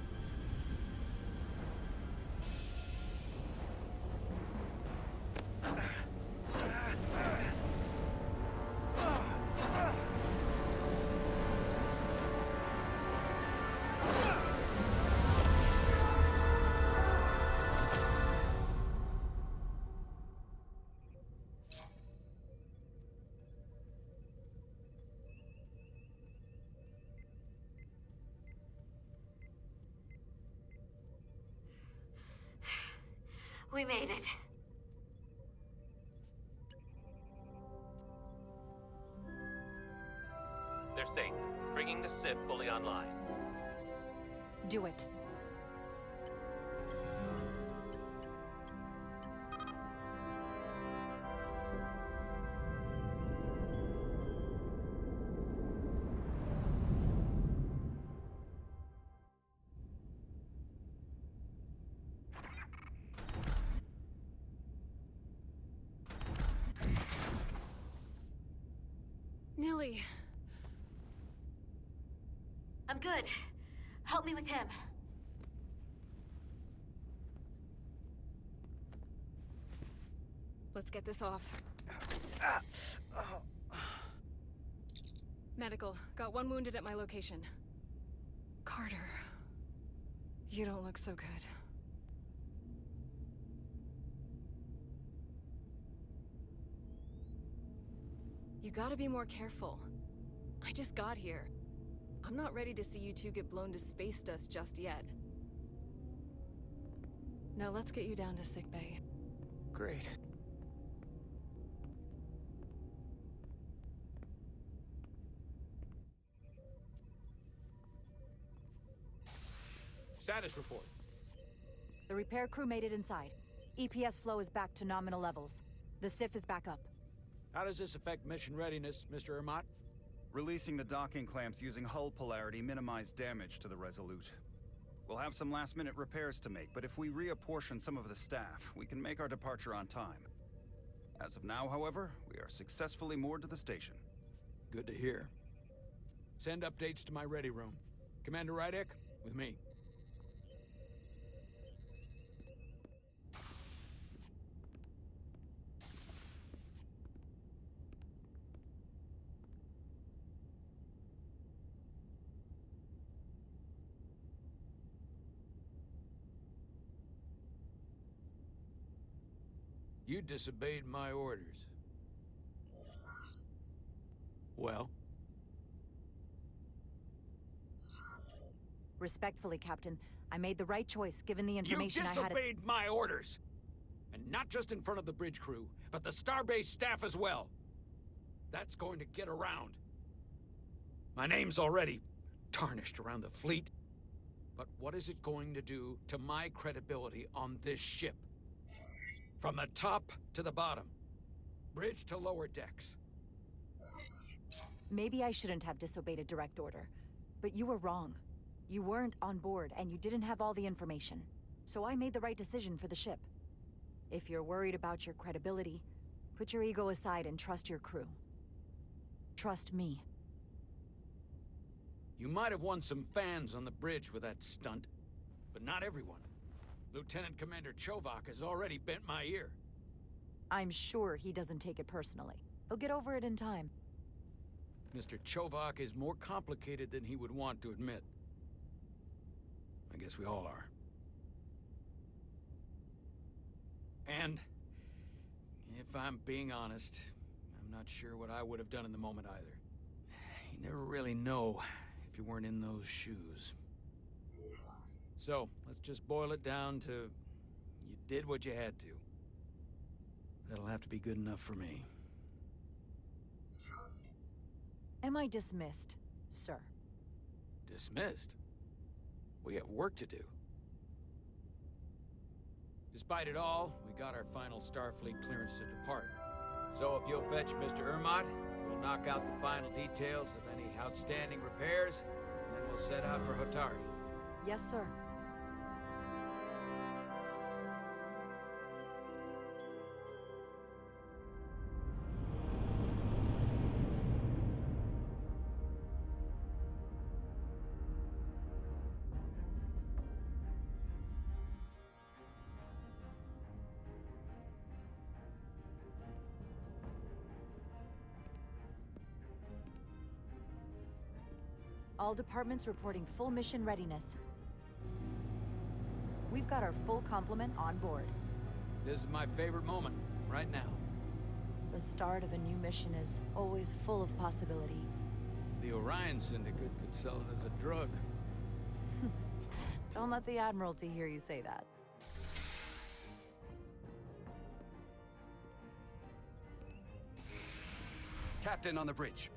We made it. They're safe, bringing the Sif fully online. Do it. Nilly. I'm good. Help me with him. Let's get this off. Medical. Got one wounded at my location. Carter. You don't look so good. You gotta be more careful. I just got here. I'm not ready to see you two get blown to space dust just yet. Now let's get you down to sickbay. Great. Status report. The repair crew made it inside. EPS flow is back to nominal levels. The SIF is back up. How does this affect mission readiness, Mr. Ermot? Releasing the docking clamps using hull polarity minimized damage to the Resolute. We'll have some last-minute repairs to make, but if we reapportion some of the staff, we can make our departure on time. As of now, however, we are successfully moored to the station. Good to hear. Send updates to my ready room. Commander Rydek, with me. You disobeyed my orders. Well? Respectfully, Captain, I made the right choice given the information You I had. disobeyed my orders! And not just in front of the bridge crew, but the Starbase staff as well. That's going to get around. My name's already tarnished around the fleet. But what is it going to do to my credibility on this ship? From the top to the bottom. Bridge to lower decks. Maybe I shouldn't have disobeyed a direct order, but you were wrong. You weren't on board, and you didn't have all the information. So I made the right decision for the ship. If you're worried about your credibility, put your ego aside and trust your crew. Trust me. You might have won some fans on the bridge with that stunt, but not everyone. Lieutenant Commander Chovak has already bent my ear. I'm sure he doesn't take it personally. He'll get over it in time. Mr. Chovak is more complicated than he would want to admit. I guess we all are. And, if I'm being honest, I'm not sure what I would have done in the moment either. You never really know if you weren't in those shoes. So, let's just boil it down to, you did what you had to. That'll have to be good enough for me. Am I dismissed, sir? Dismissed? We have work to do. Despite it all, we got our final Starfleet clearance to depart. So if you'll fetch Mr. Ermot, we'll knock out the final details of any outstanding repairs, and then we'll set out for Hotari. Yes, sir. All departments reporting full mission readiness. We've got our full complement on board. This is my favorite moment, right now. The start of a new mission is always full of possibility. The Orion Syndicate could sell it as a drug. Don't let the Admiralty hear you say that. Captain on the bridge.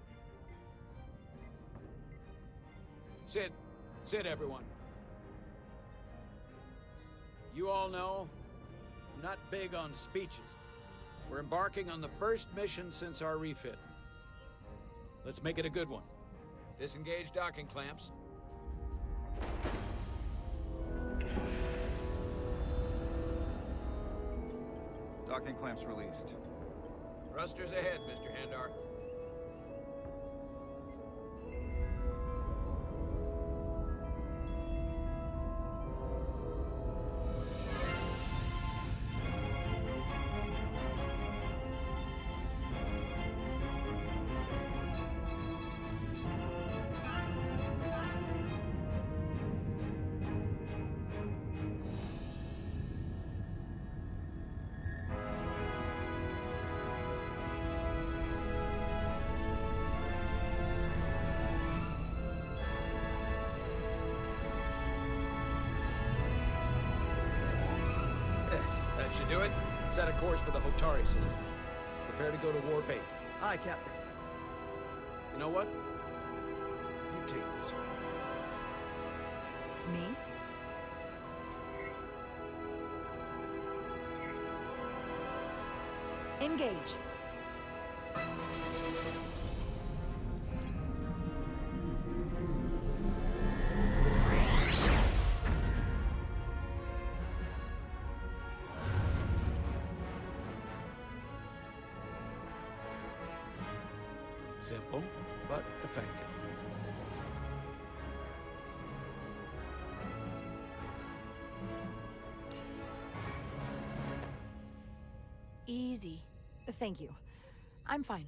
Sit. Sit, everyone. You all know, I'm not big on speeches. We're embarking on the first mission since our refit. Let's make it a good one. Disengage docking clamps. Docking clamps released. Thrusters ahead, Mr. Handar. That should do it. Set a course for the Hotari system. Prepare to go to Warp 8. Aye, Captain. You know what? You take this one. Me? Engage. Simple, but effective. Easy. Thank you. I'm fine.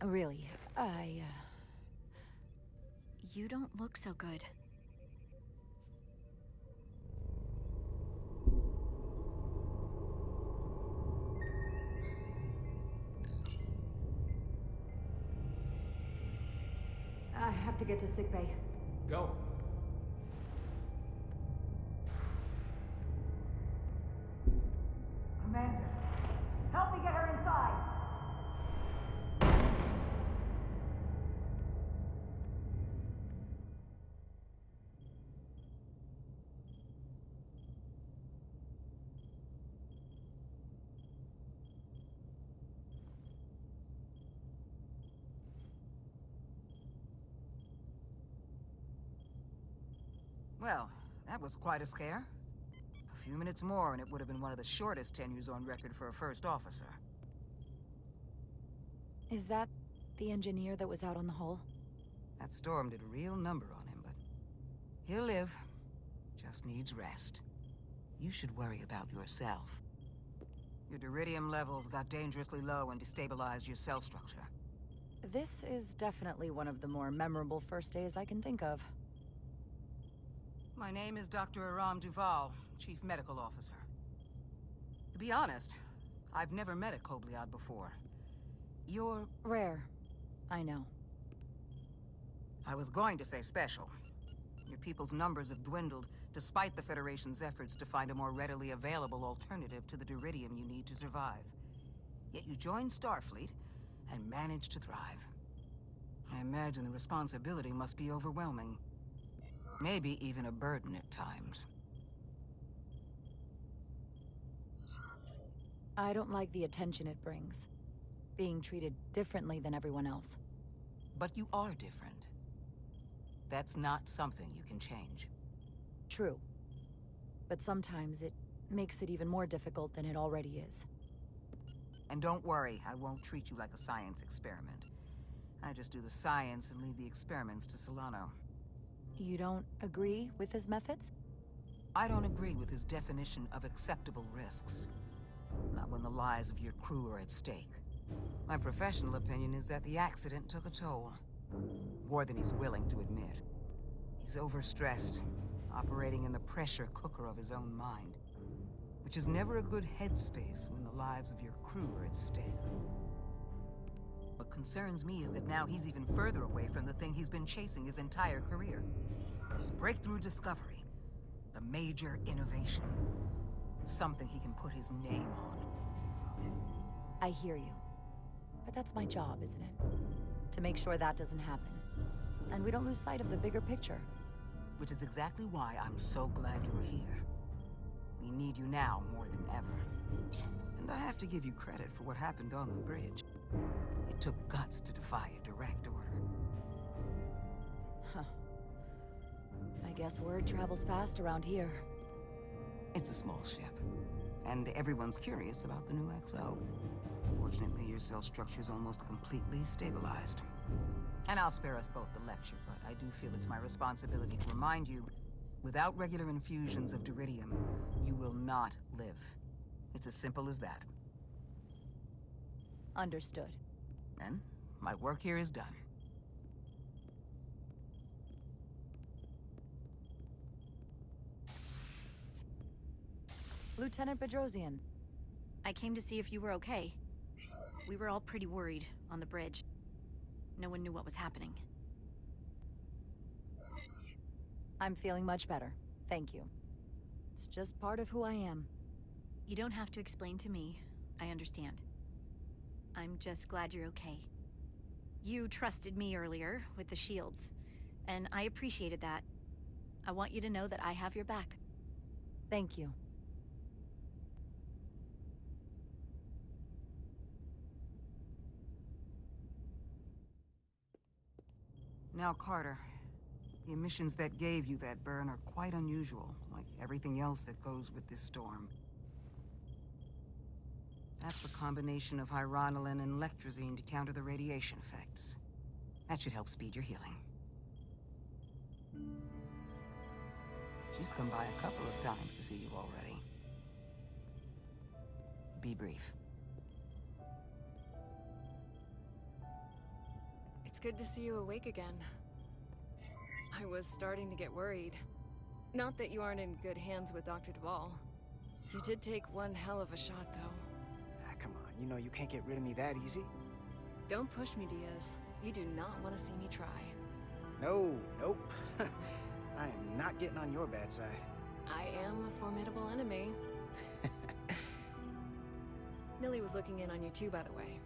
Really, You don't look so good. I have to get to sickbay. Go. Commander, help me get her inside! Well, that was quite a scare. A few minutes more and it would have been one of the shortest tenures on record for a first officer. Is that the engineer that was out on the hull? That storm did a real number on him, but he'll live. Just needs rest. You should worry about yourself. Your deridium levels got dangerously low and destabilized your cell structure. This is definitely one of the more memorable first days I can think of. My name is Dr. Aram Duval, Chief Medical Officer. To be honest, I've never met a Kobliad before. You're... rare. I know. I was going to say special. Your people's numbers have dwindled, despite the Federation's efforts to find a more readily available alternative to the deridium you need to survive. Yet you joined Starfleet, and managed to thrive. I imagine the responsibility must be overwhelming. Maybe even a burden at times. I don't like the attention it brings. Being treated differently than everyone else. But you are different. That's not something you can change. True. But sometimes it makes it even more difficult than it already is. And don't worry, I won't treat you like a science experiment. I just do the science and leave the experiments to Solano. You don't agree with his methods? I don't agree with his definition of acceptable risks. Not when the lives of your crew are at stake. My professional opinion is that the accident took a toll. More than he's willing to admit. He's overstressed, operating in the pressure cooker of his own mind, which is never a good headspace when the lives of your crew are at stake. What concerns me is that now he's even further away from the thing he's been chasing his entire career. Breakthrough discovery. The major innovation. Something he can put his name on. I hear you. But that's my job, isn't it? To make sure that doesn't happen. And we don't lose sight of the bigger picture. Which is exactly why I'm so glad you're here. We need you now more than ever. And I have to give you credit for what happened on the bridge. It took guts to defy a direct order. Huh. I guess word travels fast around here. It's a small ship, and everyone's curious about the new XO. Fortunately, your cell structure's almost completely stabilized. And I'll spare us both the lecture, but I do feel it's my responsibility to remind you, without regular infusions of Duridium, you will not live. It's as simple as that. Understood. Then, my work here is done. Lieutenant Bedrosian. I came to see if you were okay. We were all pretty worried on the bridge. No one knew what was happening. I'm feeling much better. Thank you. It's just part of who I am. You don't have to explain to me. I understand. I'm just glad you're okay. You trusted me earlier with the shields, and I appreciated that. I want you to know that I have your back. Thank you. Now, Carter, the emissions that gave you that burn are quite unusual, like everything else that goes with this storm. That's a combination of hyronalin and lectrazine to counter the radiation effects. That should help speed your healing. She's come by a couple of times to see you already. Be brief. It's good to see you awake again. I was starting to get worried. Not that you aren't in good hands with Dr. Duvall. You did take one hell of a shot, though. Ah, come on. You know you can't get rid of me that easy. Don't push me, Diaz. You do not want to see me try. No, nope. I am not getting on your bad side. I am a formidable enemy. Millie was looking in on you too, by the way.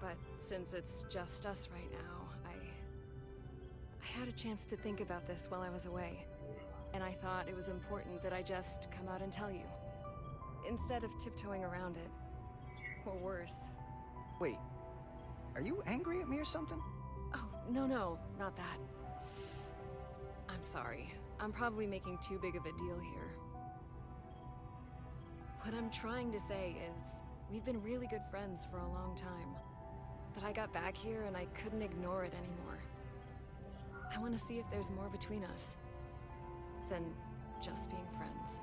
But since it's just us right now, I had a chance to think about this while I was away. And I thought it was important that I just come out and tell you. Instead of tiptoeing around it. Or worse. Wait, are you angry at me or something? Oh, no, not that. I'm sorry. I'm probably making too big of a deal here. What I'm trying to say is, we've been really good friends for a long time. But I got back here and I couldn't ignore it anymore. I want to see if there's more between us than just being friends.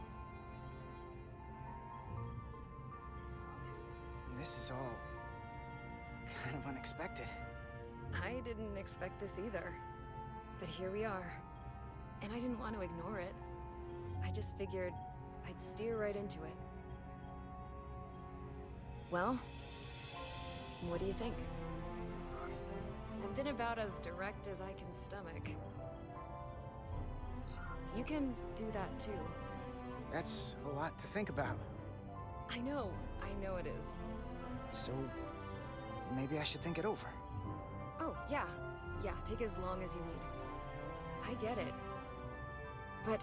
This is all kind of unexpected. I didn't expect this either. But here we are. And I didn't want to ignore it. I just figured I'd steer right into it. Well, what do you think? I've been about as direct as I can stomach. You can do that too. That's a lot to think about. I know it is. So, maybe I should think it over. Oh, yeah, take as long as you need. I get it. But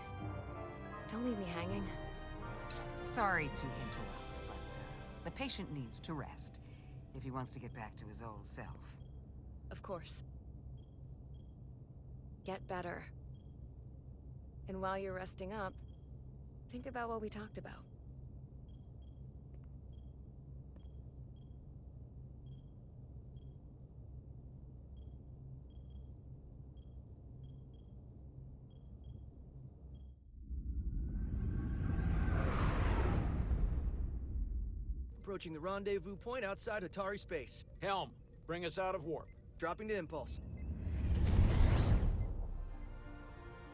don't leave me hanging. Sorry to interrupt, but the patient needs to rest if he wants to get back to his old self. Of course. Get better. And while you're resting up, think about what we talked about. Approaching the rendezvous point outside Atari space. Helm, bring us out of warp. Dropping to impulse.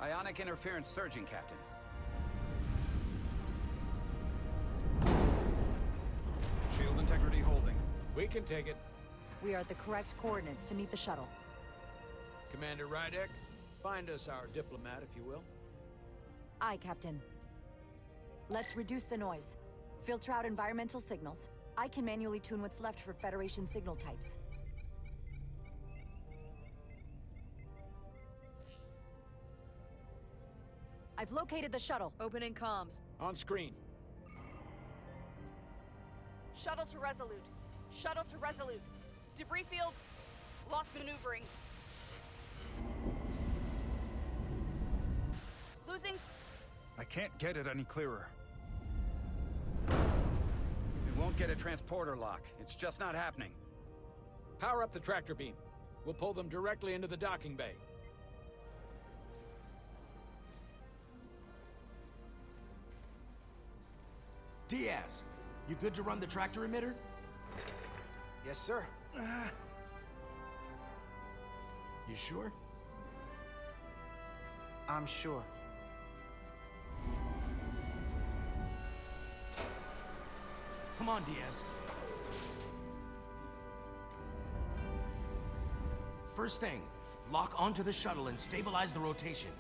Ionic interference surging, Captain. Shield integrity holding. We can take it. We are at the correct coordinates to meet the shuttle. Commander Rydek, find us our diplomat, if you will. Aye, Captain. Let's reduce the noise. Filter out environmental signals. I can manually tune what's left for Federation signal types. I've located the shuttle. Opening comms. On screen. Shuttle to Resolute. Shuttle to Resolute. Debris field. Lost maneuvering. Losing. I can't get it any clearer. We won't get a transporter lock. It's just not happening. Power up the tractor beam. We'll pull them directly into the docking bay. Diaz, you good to run the tractor emitter? Yes, sir. You sure? I'm sure. Come on, Diaz. First thing, lock onto the shuttle and stabilize the rotation.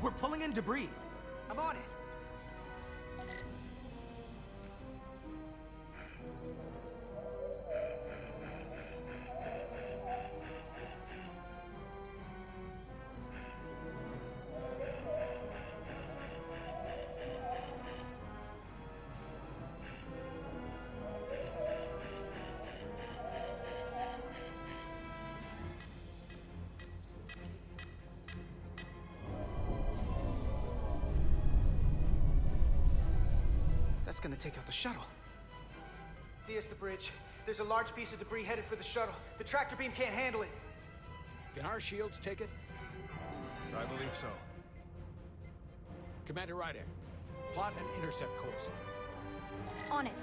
We're pulling in debris. I'm on it. That's gonna take out the shuttle. Diaz, the bridge. There's a large piece of debris headed for the shuttle. The tractor beam can't handle it. Can our shields take it? I believe so. Commander Rydek, plot an intercept course. On it.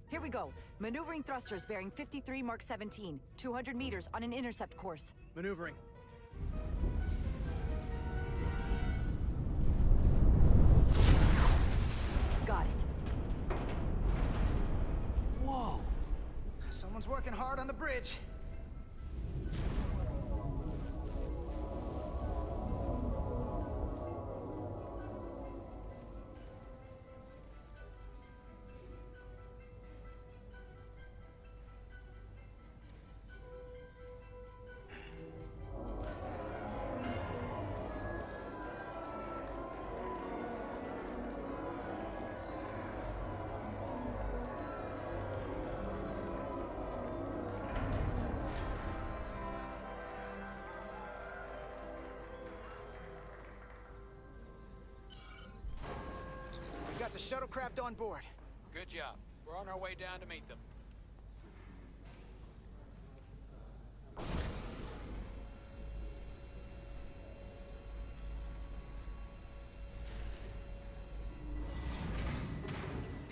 Here we go. Maneuvering thrusters bearing 53 Mark 17. 200 meters on an intercept course. Maneuvering. Got it. Whoa! Someone's working hard on the bridge. We got the shuttlecraft on board. Good job. We're on our way down to meet them.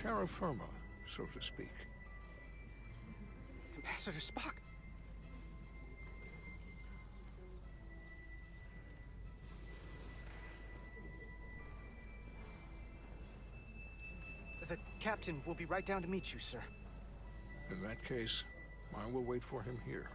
Terra firma, so to speak. Ambassador Spock. The captain will be right down to meet you, sir. In that case, I will wait for him here.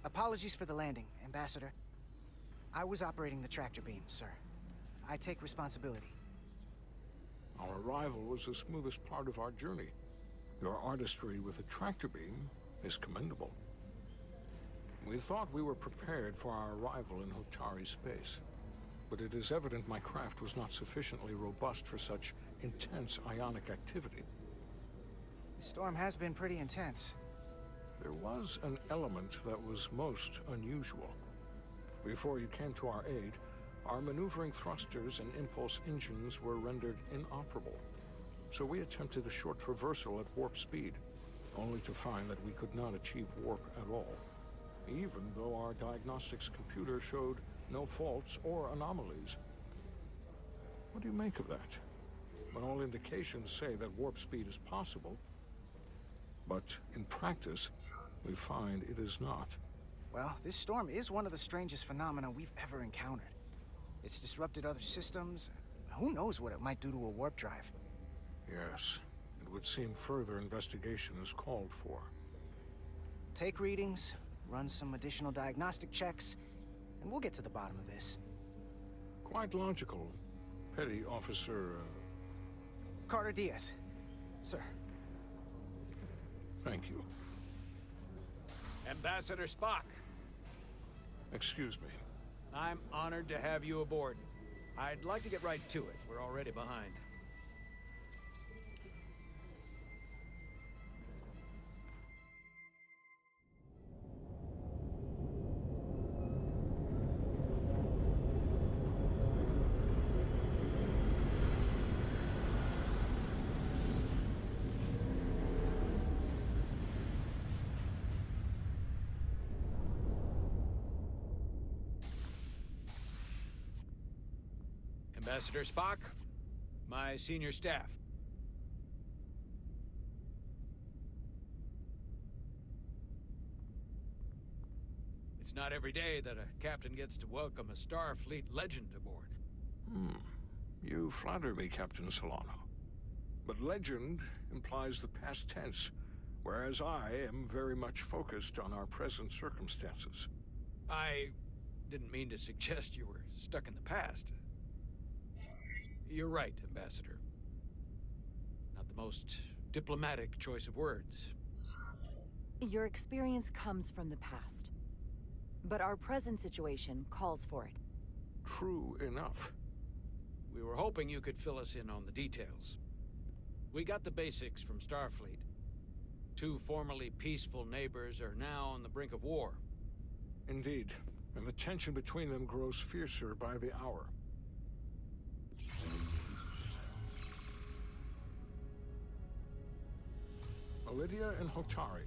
Apologies for the landing, Ambassador. I was operating the tractor beam, sir. I take responsibility. Our arrival was the smoothest part of our journey. Your artistry with a tractor beam is commendable. We thought we were prepared for our arrival in Hotari space, but it is evident my craft was not sufficiently robust for such intense ionic activity. The storm has been pretty intense. There was an element that was most unusual. Before you came to our aid, our maneuvering thrusters and impulse engines were rendered inoperable. So we attempted a short traversal at warp speed, only to find that we could not achieve warp at all, even though our diagnostics computer showed no faults or anomalies. What do you make of that? When all indications say that warp speed is possible, but in practice, we find it is not. Well, this storm is one of the strangest phenomena we've ever encountered. It's disrupted other systems. Who knows what it might do to a warp drive? Yes, it would seem further investigation is called for. Take readings, run some additional diagnostic checks, and we'll get to the bottom of this. Quite logical, Petty Officer... Carter Diaz. Sir. Thank you. Ambassador Spock. Excuse me. I'm honored to have you aboard. I'd like to get right to it. We're already behind. Ambassador Spock, my senior staff. It's not every day that a captain gets to welcome a Starfleet legend aboard. You flatter me, Captain Solano. But legend implies the past tense, whereas I am very much focused on our present circumstances. I didn't mean to suggest you were stuck in the past. You're right, Ambassador. Not the most diplomatic choice of words. Your experience comes from the past. But our present situation calls for it. True enough. We were hoping you could fill us in on the details. We got the basics from Starfleet. Two formerly peaceful neighbors are now on the brink of war. Indeed, and the tension between them grows fiercer by the hour. Lydia and Hotari.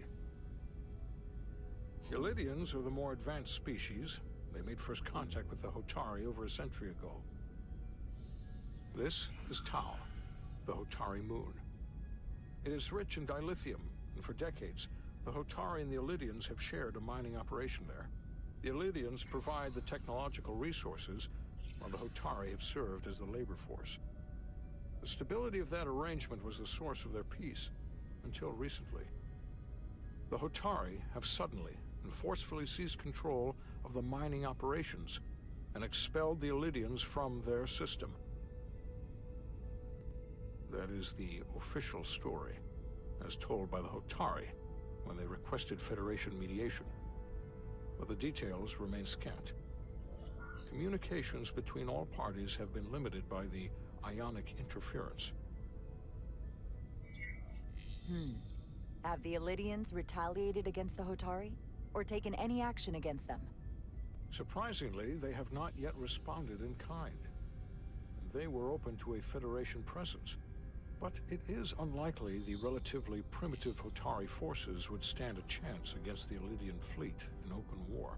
The Lydians are the more advanced species. They made first contact with the Hotari over a century ago. This is Tau, the Hotari moon. It is rich in dilithium, and for decades, the Hotari and the Illydians have shared a mining operation there. The Illydians provide the technological resources, while the Hotari have served as the labor force. The stability of that arrangement was the source of their peace, until recently. The Hotari have suddenly and forcefully seized control of the mining operations and expelled the Illydians from their system. That is the official story, as told by the Hotari when they requested Federation mediation. But the details remain scant. Communications between all parties have been limited by the ionic interference. Have the Illydians retaliated against the Hotari? Or taken any action against them? Surprisingly, they have not yet responded in kind. They were open to a Federation presence, but it is unlikely the relatively primitive Hotari forces would stand a chance against the Illydian fleet in open war.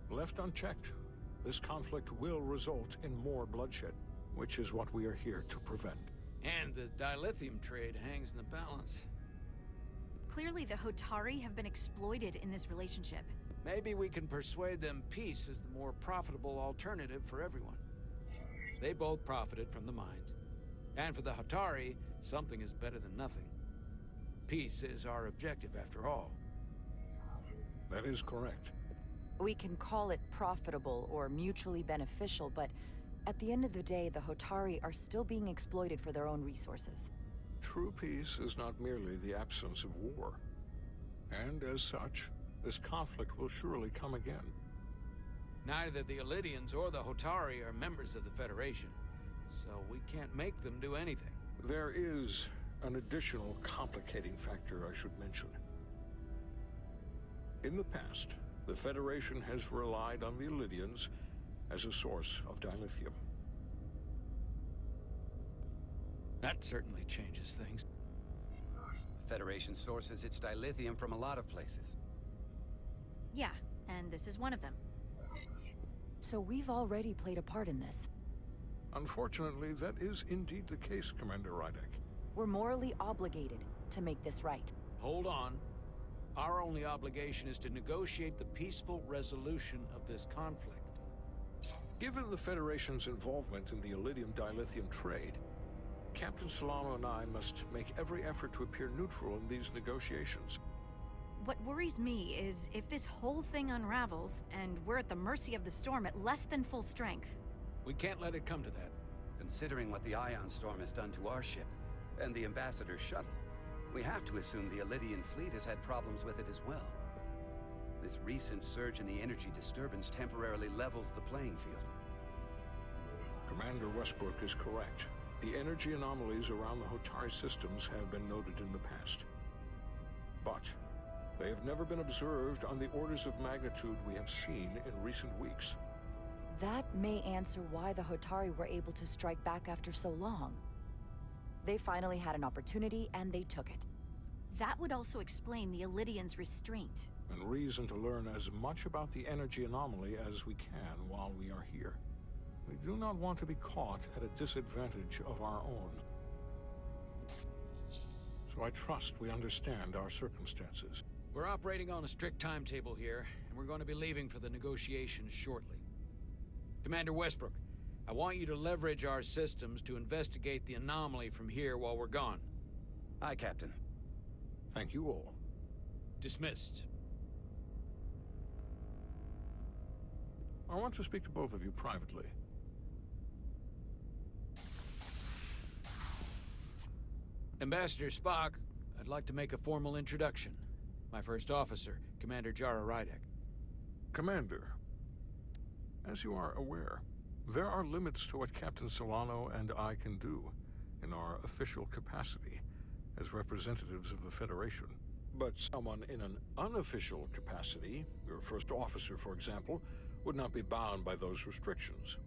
Left unchecked, this conflict will result in more bloodshed, which is what we are here to prevent. And the dilithium trade hangs in the balance. Clearly, the Hotari have been exploited in this relationship. Maybe we can persuade them peace is the more profitable alternative for everyone. They both profited from the mines. And for the Hotari, something is better than nothing. Peace is our objective, after all. That is correct. We can call it profitable or mutually beneficial, but at the end of the day, the Hotari are still being exploited for their own resources. True peace is not merely the absence of war. And as such, this conflict will surely come again. Neither the Elydians or the Hotari are members of the Federation, so we can't make them do anything. There is an additional complicating factor I should mention. In the past, the Federation has relied on the Elydians as a source of dilithium. That certainly changes things. The Federation sources its dilithium from a lot of places. Yeah, and this is one of them. So we've already played a part in this. Unfortunately, that is indeed the case, Commander Rydek. We're morally obligated to make this right. Hold on. Our only obligation is to negotiate the peaceful resolution of this conflict. Given the Federation's involvement in the Elydium dilithium trade, Captain Solano and I must make every effort to appear neutral in these negotiations. What worries me is if this whole thing unravels, and we're at the mercy of the storm at less than full strength. We can't let it come to that. Considering what the Ion Storm has done to our ship, and the Ambassador's shuttle, we have to assume the Elydian fleet has had problems with it as well. This recent surge in the energy disturbance temporarily levels the playing field. Commander Westbrook is correct. The energy anomalies around the Hotari systems have been noted in the past. But they have never been observed on the orders of magnitude we have seen in recent weeks. That may answer why the Hotari were able to strike back after so long. They finally had an opportunity, and they took it. That would also explain the Elydians' restraint. And reason to learn as much about the energy anomaly as we can while we are here. We do not want to be caught at a disadvantage of our own. So I trust we understand our circumstances. We're operating on a strict timetable here, and we're going to be leaving for the negotiations shortly. Commander Westbrook, I want you to leverage our systems to investigate the anomaly from here while we're gone. Aye, Captain. Thank you all. Dismissed. I want to speak to both of you privately. Ambassador Spock, I'd like to make a formal introduction. My first officer, Commander Jara Rydek. Commander, as you are aware, there are limits to what Captain Solano and I can do in our official capacity as representatives of the Federation. But someone in an unofficial capacity, your first officer, for example, would not be bound by those restrictions.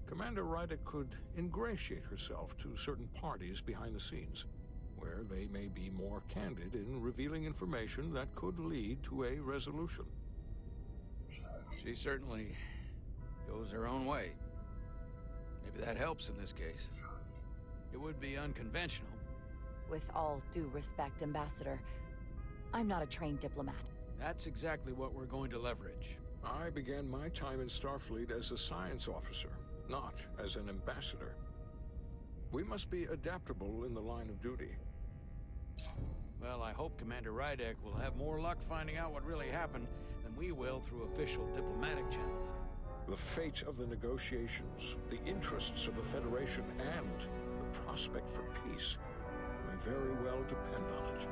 Commander Rydek could ingratiate herself to certain parties behind the scenes, where they may be more candid in revealing information that could lead to a resolution. She certainly goes her own way. Maybe that helps in this case. It would be unconventional. With all due respect, Ambassador, I'm not a trained diplomat. That's exactly what we're going to leverage. I began my time in Starfleet as a science officer, not as an ambassador. We must be adaptable in the line of duty. Well, I hope Commander Rydek will have more luck finding out what really happened than we will through official diplomatic channels. The fate of the negotiations, the interests of the Federation, and the prospect for peace may very well depend on it.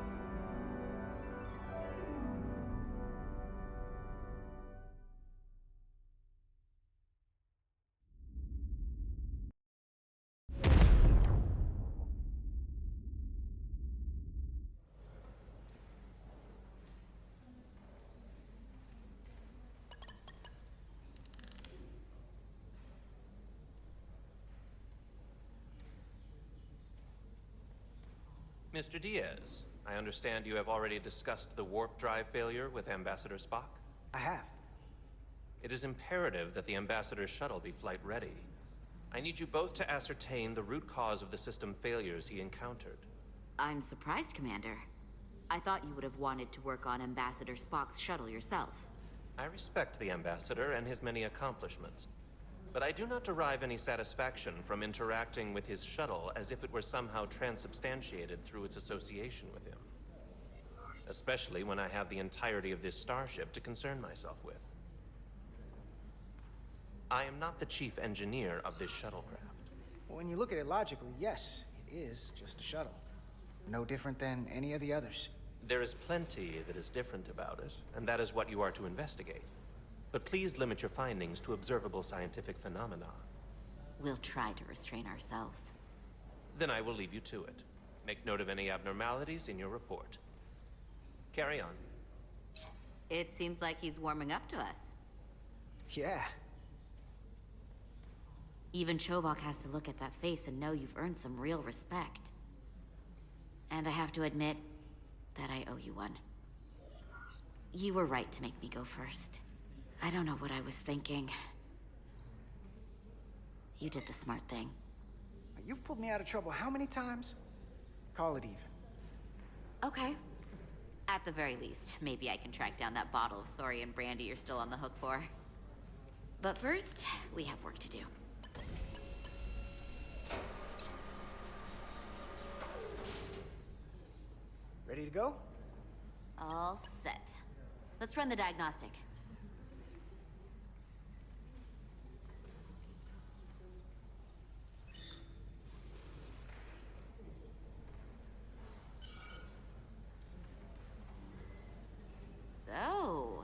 Mr. Diaz, I understand you have already discussed the warp drive failure with Ambassador Spock? I have. It is imperative that the Ambassador's shuttle be flight ready. I need you both to ascertain the root cause of the system failures he encountered. I'm surprised, Commander. I thought you would have wanted to work on Ambassador Spock's shuttle yourself. I respect the Ambassador and his many accomplishments, but I do not derive any satisfaction from interacting with his shuttle as if it were somehow transubstantiated through its association with him. Especially when I have the entirety of this starship to concern myself with. I am not the chief engineer of this shuttlecraft. When you look at it logically, yes, it is just a shuttle. No different than any of the others. There is plenty that is different about it, and that is what you are to investigate. But please limit your findings to observable scientific phenomena. We'll try to restrain ourselves. Then I will leave you to it. Make note of any abnormalities in your report. Carry on. It seems like he's warming up to us. Yeah. Even Chovok has to look at that face and know you've earned some real respect. And I have to admit that I owe you one. You were right to make me go first. I don't know what I was thinking. You did the smart thing. You've pulled me out of trouble how many times? Call it even. Okay. At the very least, maybe I can track down that bottle of Saurian brandy you're still on the hook for. But first, we have work to do. Ready to go? All set. Let's run the diagnostic. So,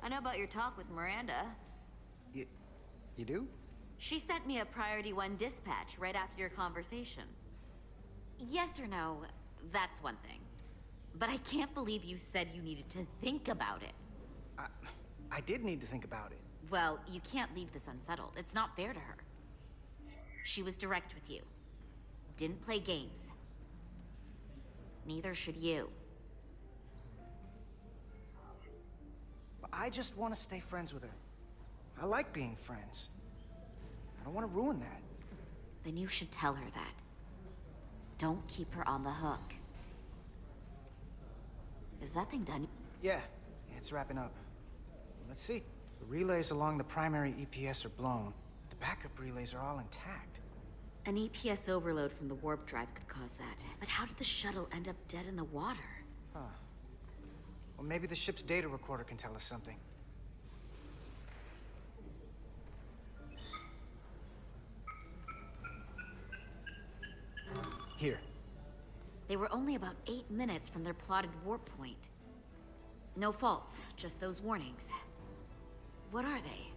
I know about your talk with Miranda. You do? She sent me a Priority 1 dispatch right after your conversation. Yes or no, that's one thing. But I can't believe you said you needed to think about it. I did need to think about it. Well, you can't leave this unsettled. It's not fair to her. She was direct with you. Didn't play games. Neither should you. I just want to stay friends with her. I like being friends. I don't want to ruin that. Then you should tell her that. Don't keep her on the hook. Is that thing done? Yeah, it's wrapping up. Let's see. The relays along the primary EPS are blown. The backup relays are all intact. An EPS overload from the warp drive could cause that. But how did the shuttle end up dead in the water? Huh. Well, maybe the ship's data recorder can tell us something. Here. They were only about 8 minutes from their plotted warp point. No faults, just those warnings. What are they?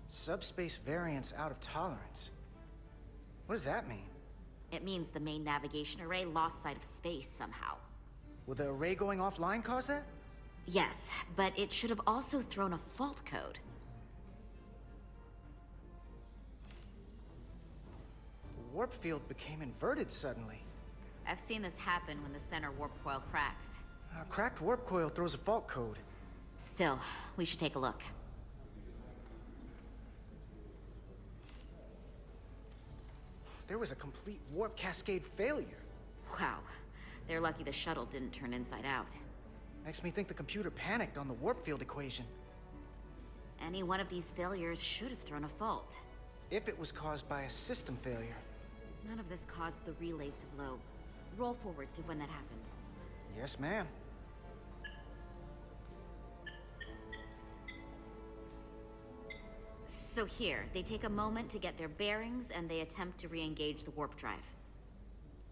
Subspace variance out of tolerance. What does that mean? It means the main navigation array lost sight of space somehow. Will the array going offline cause that? Yes, but it should have also thrown a fault code. The warp field became inverted suddenly. I've seen this happen when the center warp coil cracks. A cracked warp coil throws a fault code. Still, we should take a look. There was a complete warp cascade failure. Wow. They're lucky the shuttle didn't turn inside out. Makes me think the computer panicked on the warp field equation. Any one of these failures should have thrown a fault. If it was caused by a system failure. None of this caused the relays to blow. Roll forward to when that happened. Yes, ma'am. So here, they take a moment to get their bearings and they attempt to re-engage the warp drive.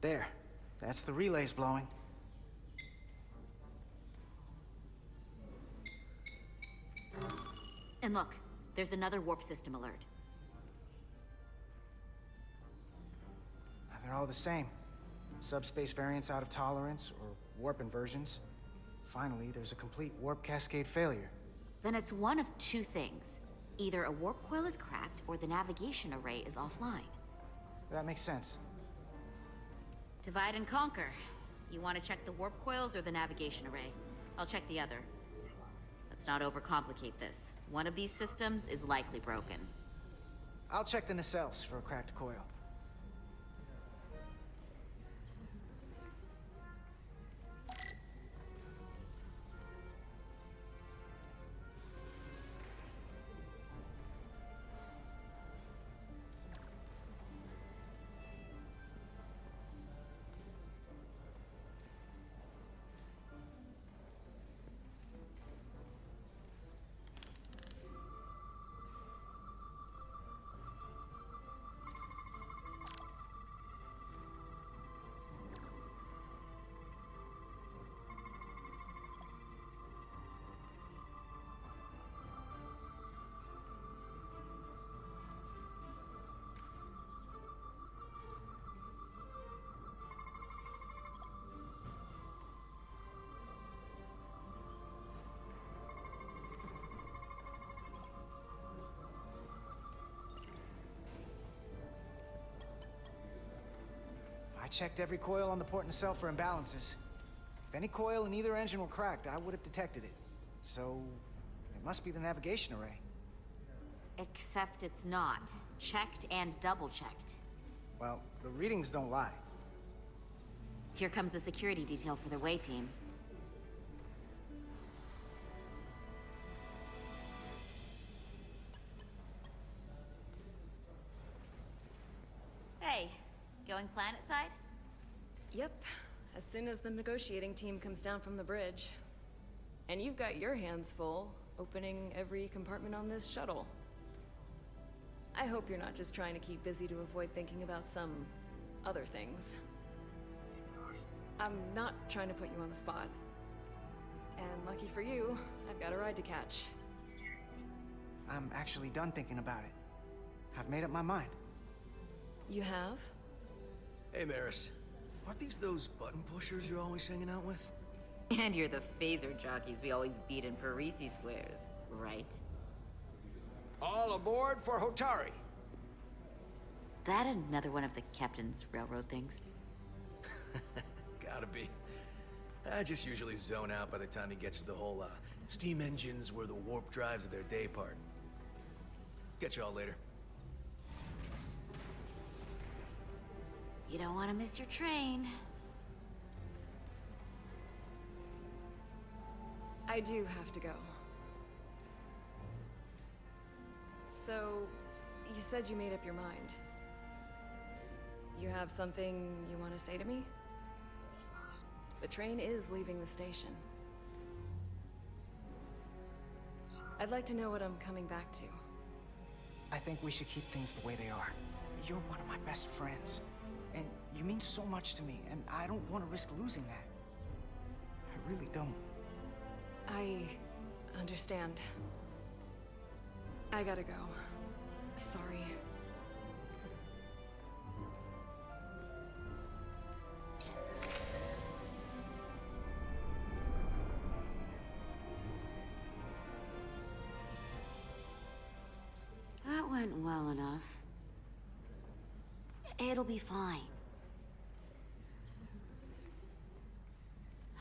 There. That's the relays blowing. And look, there's another warp system alert. They're all the same. Subspace variance out of tolerance, or warp inversions. Finally, there's a complete warp cascade failure. Then it's one of two things. Either a warp coil is cracked, or the navigation array is offline. That makes sense. Divide and conquer. You want to check the warp coils or the navigation array? I'll check the other. Let's not overcomplicate this. One of these systems is likely broken. I'll check the nacelles for a cracked coil. checked every coil on the port nacelle for imbalances. If any coil in either engine were cracked, I would have detected it. So, it must be the navigation array. Except it's not. Checked and double-checked. Well, the readings don't lie. Here comes the security detail for the way team. Hey, going planet-side? Yep, as soon as the negotiating team comes down from the bridge. And you've got your hands full, opening every compartment on this shuttle. I hope you're not just trying to keep busy to avoid thinking about some other things. I'm not trying to put you on the spot. And lucky for you, I've got a ride to catch. I'm actually done thinking about it. I've made up my mind. You have? Hey, Maris. Aren't these those button pushers you're always hanging out with? And you're the phaser jockeys we always beat in Parisi squares, right? All aboard for Hotari. That another one of the captain's railroad things? Gotta be. I just usually zone out by the time he gets to the whole, steam engines were the warp drives of their day part. Catch y'all later. You don't want to miss your train. I do have to go. So, you said you made up your mind. You have something you want to say to me? The train is leaving the station. I'd like to know what I'm coming back to. I think we should keep things the way they are. You're one of my best friends. And you mean so much to me, and I don't want to risk losing that. I really don't. I understand. I gotta go. Sorry. That went well enough. It'll be fine.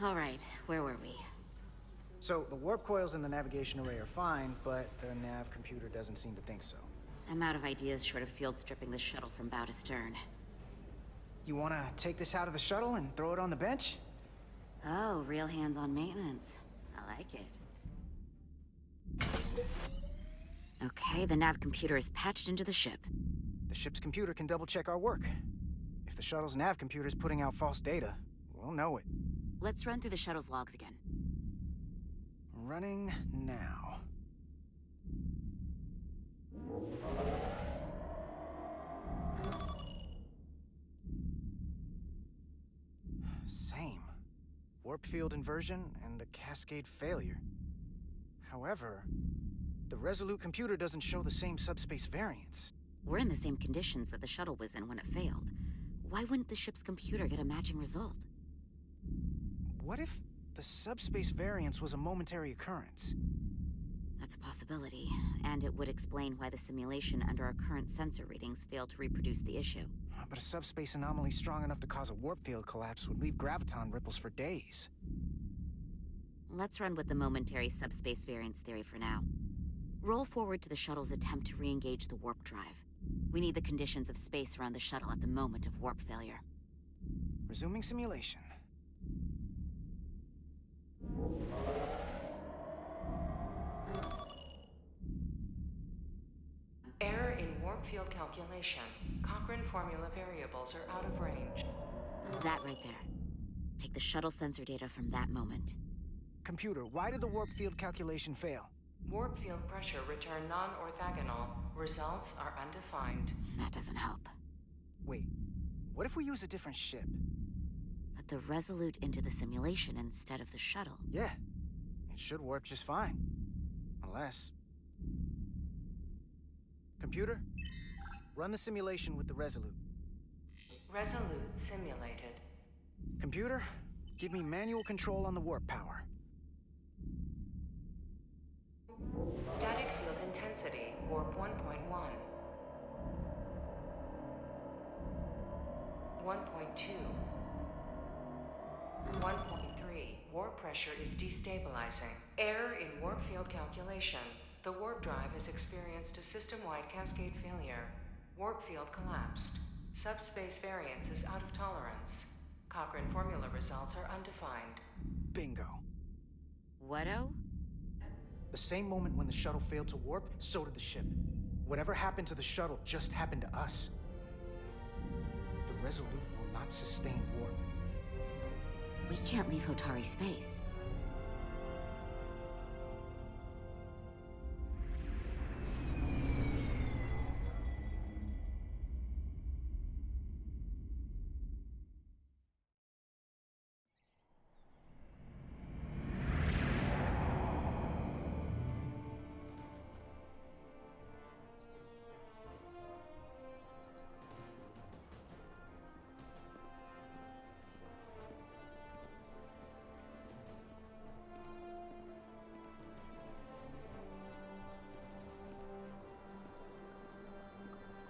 All right, where were we? So, the warp coils in the navigation array are fine, but the nav computer doesn't seem to think so. I'm out of ideas short of field stripping the shuttle from bow to stern. You wanna take this out of the shuttle and throw it on the bench? Oh, real hands-on maintenance. I like it. Okay, the nav computer is patched into the ship. The ship's computer can double-check our work. If the shuttle's nav computer is putting out false data, we'll know it. Let's run through the shuttle's logs again. Running now. Same. Warp field inversion and a cascade failure. However, the Resolute computer doesn't show the same subspace variance. We're in the same conditions that the shuttle was in when it failed. Why wouldn't the ship's computer get a matching result? What if the subspace variance was a momentary occurrence? That's a possibility, and it would explain why the simulation under our current sensor readings failed to reproduce the issue. But a subspace anomaly strong enough to cause a warp field collapse would leave graviton ripples for days. Let's run with the momentary subspace variance theory for now. Roll forward to the shuttle's attempt to re-engage the warp drive. We need the conditions of space around the shuttle at the moment of warp failure. Resuming simulation. Error in warp field calculation. Cochrane formula variables are out of range. That right there. Take the shuttle sensor data from that moment. Computer, why did the warp field calculation fail? Warp field pressure returned non-orthogonal. Results are undefined. That doesn't help. Wait, what if we use a different ship? Put the Resolute into the simulation instead of the shuttle. Yeah, it should warp just fine. Unless... Computer, run the simulation with the Resolute. Resolute simulated. Computer, give me manual control on the warp power. Static field intensity, warp 1.1. 1.2. 1.3. Warp pressure is destabilizing. Error in warp field calculation. The warp drive has experienced a system-wide cascade failure. Warp field collapsed. Subspace variance is out of tolerance. Cochrane formula results are undefined. Bingo. What-o? The same moment when the shuttle failed to warp, so did the ship. Whatever happened to the shuttle just happened to us. The Resolute will not sustain warp. We can't leave Hotari space.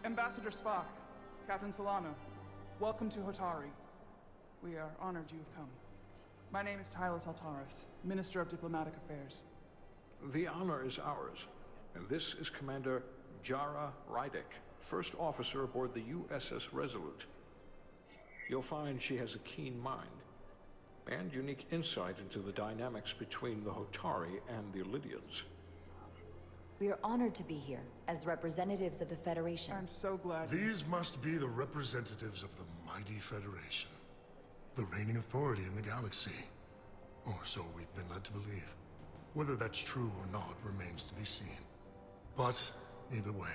Ambassador Spock, Captain Solano, welcome to Hotari. We are honored you have come. My name is Tylos Altaris, Minister of Diplomatic Affairs. The honor is ours, and this is Commander Jara Rydek, first officer aboard the U.S.S. Resolute. You'll find she has a keen mind, and unique insight into the dynamics between the Hotari and the Illidians. We are honored to be here as representatives of the Federation. I'm so glad. These must be the representatives of the mighty Federation, the reigning authority in the galaxy. Or so we've been led to believe. Whether that's true or not remains to be seen. But either way,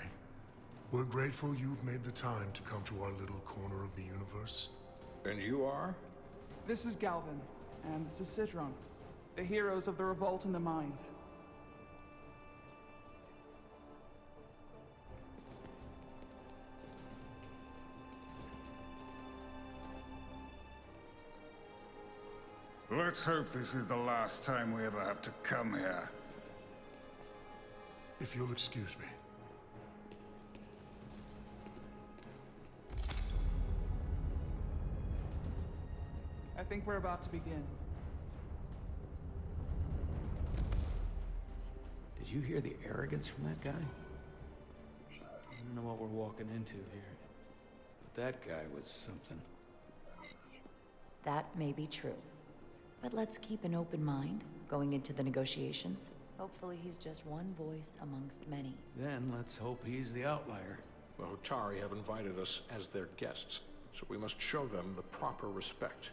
we're grateful you've made the time to come to our little corner of the universe. And you are? This is Galvin, and this is Citron, the heroes of the revolt in the mines. Let's hope this is the last time we ever have to come here. If you'll excuse me. I think we're about to begin. Did you hear the arrogance from that guy? I don't know what we're walking into here, but that guy was something. That may be true. But let's keep an open mind going into the negotiations. Hopefully he's just one voice amongst many. Then let's hope he's the outlier. The Hotari have invited us as their guests, so we must show them the proper respect.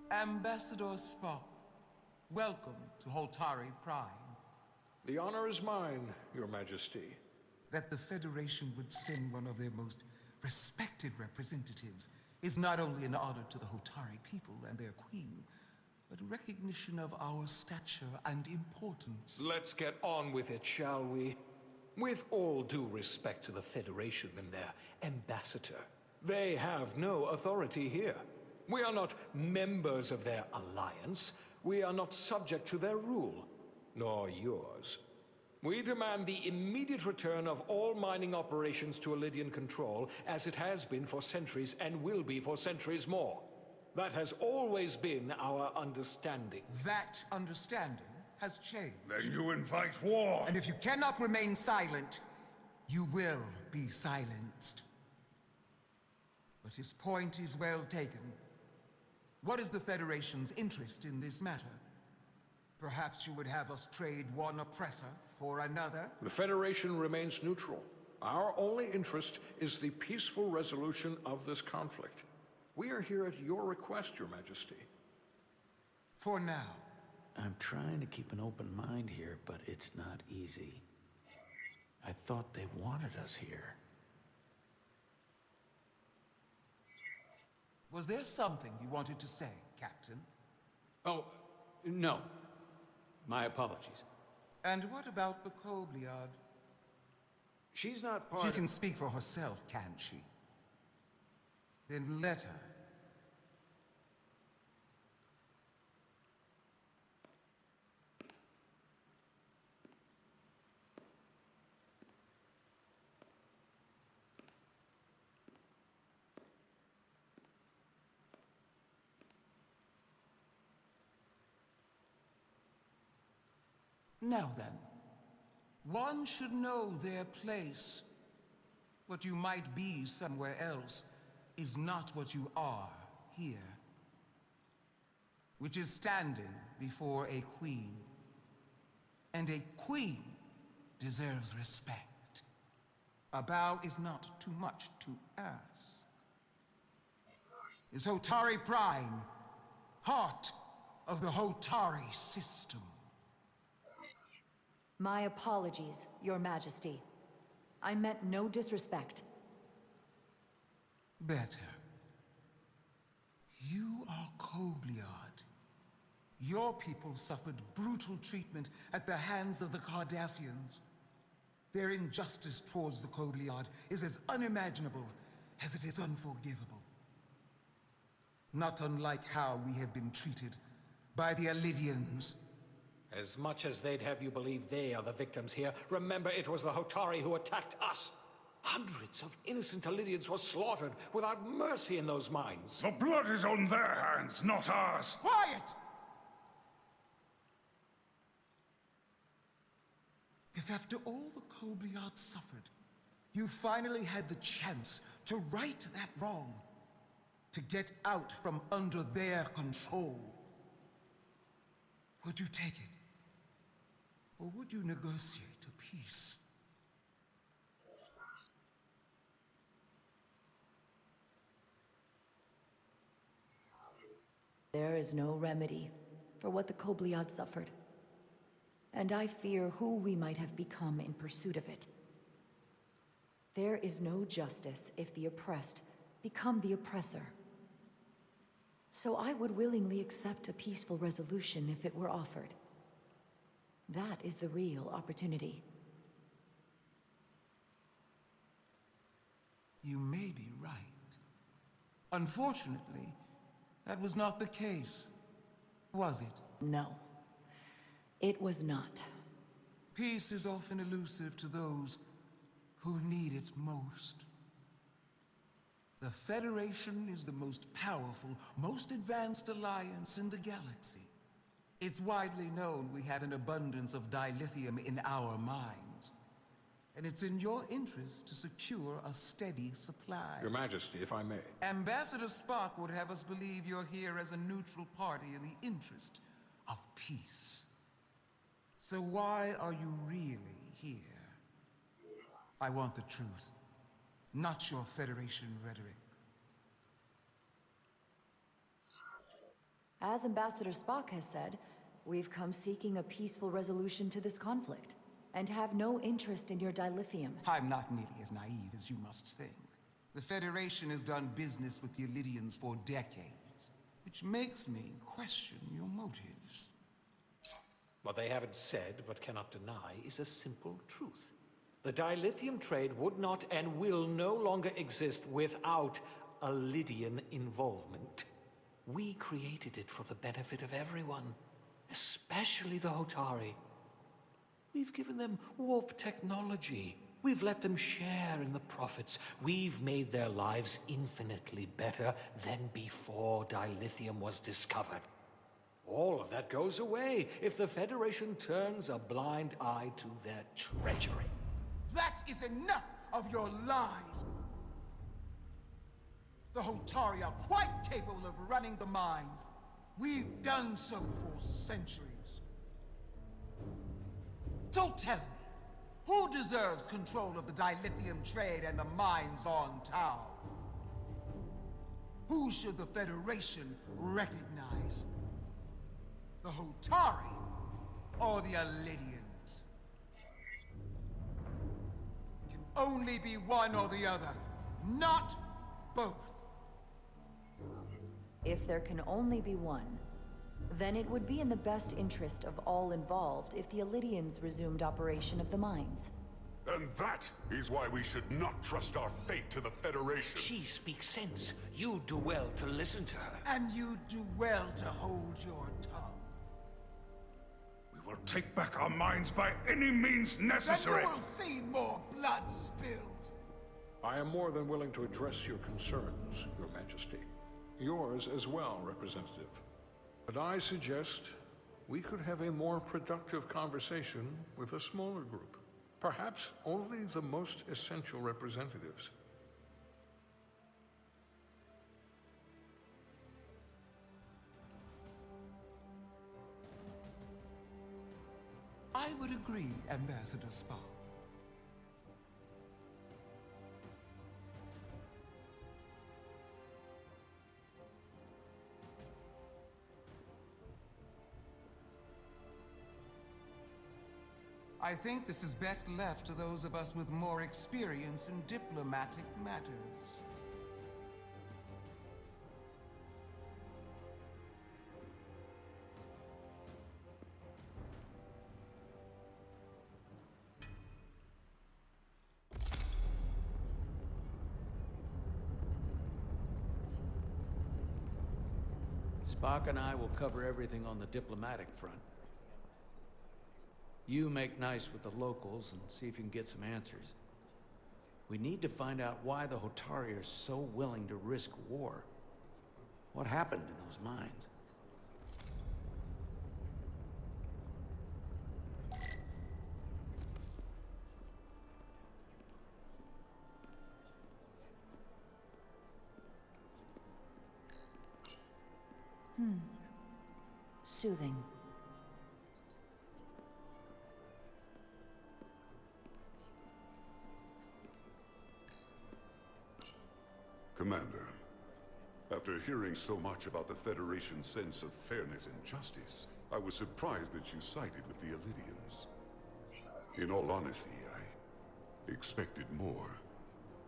Ambassador Spock, welcome to Hotari Prime. The honor is mine, Your Majesty. That the Federation would send one of their most respected representatives is not only an honor to the Hotari people and their queen, but a recognition of our stature and importance. Let's get on with it, shall we? With all due respect to the Federation and their ambassador, they have no authority here. We are not members of their alliance. We are not subject to their rule, nor yours. We demand the immediate return of all mining operations to Illidian control, as it has been for centuries and will be for centuries more. That has always been our understanding. That understanding has changed. Then you invite war! And if you cannot remain silent, you will be silenced. But his point is well taken. What is the Federation's interest in this matter? Perhaps you would have us trade one oppressor for another? The Federation remains neutral. Our only interest is the peaceful resolution of this conflict. We are here at your request, Your Majesty. For now. I'm trying to keep an open mind here, but it's not easy. I thought they wanted us here. Was there something you wanted to say, Captain? Oh, no. My apologies. And what about the Kobliad? She's not part She of... can speak for herself, can't she? Then let her. Now then, one should know their place. What you might be somewhere else is not what you are here. Which is standing before a queen. And a queen deserves respect. A bow is not too much to ask. Is Hotari Prime, heart of the Hotari system. My apologies, Your Majesty. I meant no disrespect. Better. You are Kobliad. Your people suffered brutal treatment at the hands of the Cardassians. Their injustice towards the Kobliad is as unimaginable as it is unforgivable. Not unlike how we have been treated by the Elidians. As much as they'd have you believe they are the victims here, remember it was the Hotari who attacked us. Hundreds of innocent Elidians were slaughtered without mercy in those mines. The blood is on their hands, not ours. Quiet! If after all the Kobliad suffered, you finally had the chance to right that wrong, to get out from under their control, would you take it? Or would you negotiate a peace? There is no remedy for what the Kobliad suffered. And I fear who we might have become in pursuit of it. There is no justice if the oppressed become the oppressor. So I would willingly accept a peaceful resolution if it were offered. That is the real opportunity. You may be right. Unfortunately, that was not the case, was it? No, it was not. Peace is often elusive to those who need it most. The Federation is the most powerful, most advanced alliance in the galaxy. It's widely known we have an abundance of dilithium in our mines. And it's in your interest to secure a steady supply. Your Majesty, if I may. Ambassador Spock would have us believe you're here as a neutral party in the interest of peace. So why are you really here? I want the truth, not your Federation rhetoric. As Ambassador Spock has said, we've come seeking a peaceful resolution to this conflict, and have no interest in your dilithium. I'm not nearly as naive as you must think. The Federation has done business with the Elidians for decades, which makes me question your motives. What they haven't said, but cannot deny, is a simple truth. The dilithium trade would not and will no longer exist without Elidian involvement. We created it for the benefit of everyone, especially the Hotari. We've given them warp technology. We've let them share in the profits. We've made their lives infinitely better than before dilithium was discovered. All of that goes away if the Federation turns a blind eye to their treachery. That is enough of your lies! The Hotari are quite capable of running the mines. We've done so for centuries. So tell me, who deserves control of the dilithium trade and the mines on Tau? Who should the Federation recognize? The Hotari or the Elidians? Can only be one or the other, not both. If there can only be one, then it would be in the best interest of all involved if the Elidians resumed operation of the mines. And that is why we should not trust our fate to the Federation. She speaks sense. You do well to listen to her. And you do well to hold your tongue. We will take back our minds by any means necessary. Then you will see more blood spilled. I am more than willing to address your concerns, Your Majesty. Yours as well, Representative. But I suggest we could have a more productive conversation with a smaller group. Perhaps only the most essential representatives. I would agree, Ambassador Spock. I think this is best left to those of us with more experience in diplomatic matters. Spock and I will cover everything on the diplomatic front. You make nice with the locals and see if you can get some answers. We need to find out why the Hotari are so willing to risk war. What happened in those mines? Soothing. Commander, after hearing so much about the Federation's sense of fairness and justice, I was surprised that you sided with the Elidians. In all honesty, I expected more,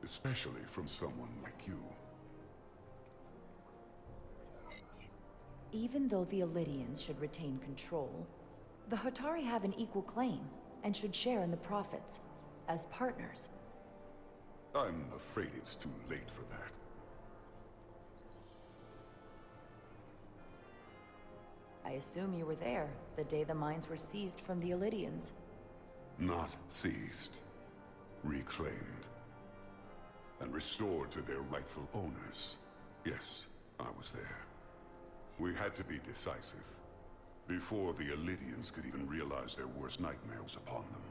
especially from someone like you. Even though the Elidians should retain control, the Hotari have an equal claim and should share in the profits, as partners. I'm afraid it's too late for that. I assume you were there the day the mines were seized from the Elidians. Not seized. Reclaimed. And restored to their rightful owners. Yes, I was there. We had to be decisive. Before the Elidians could even realize their worst nightmares upon them.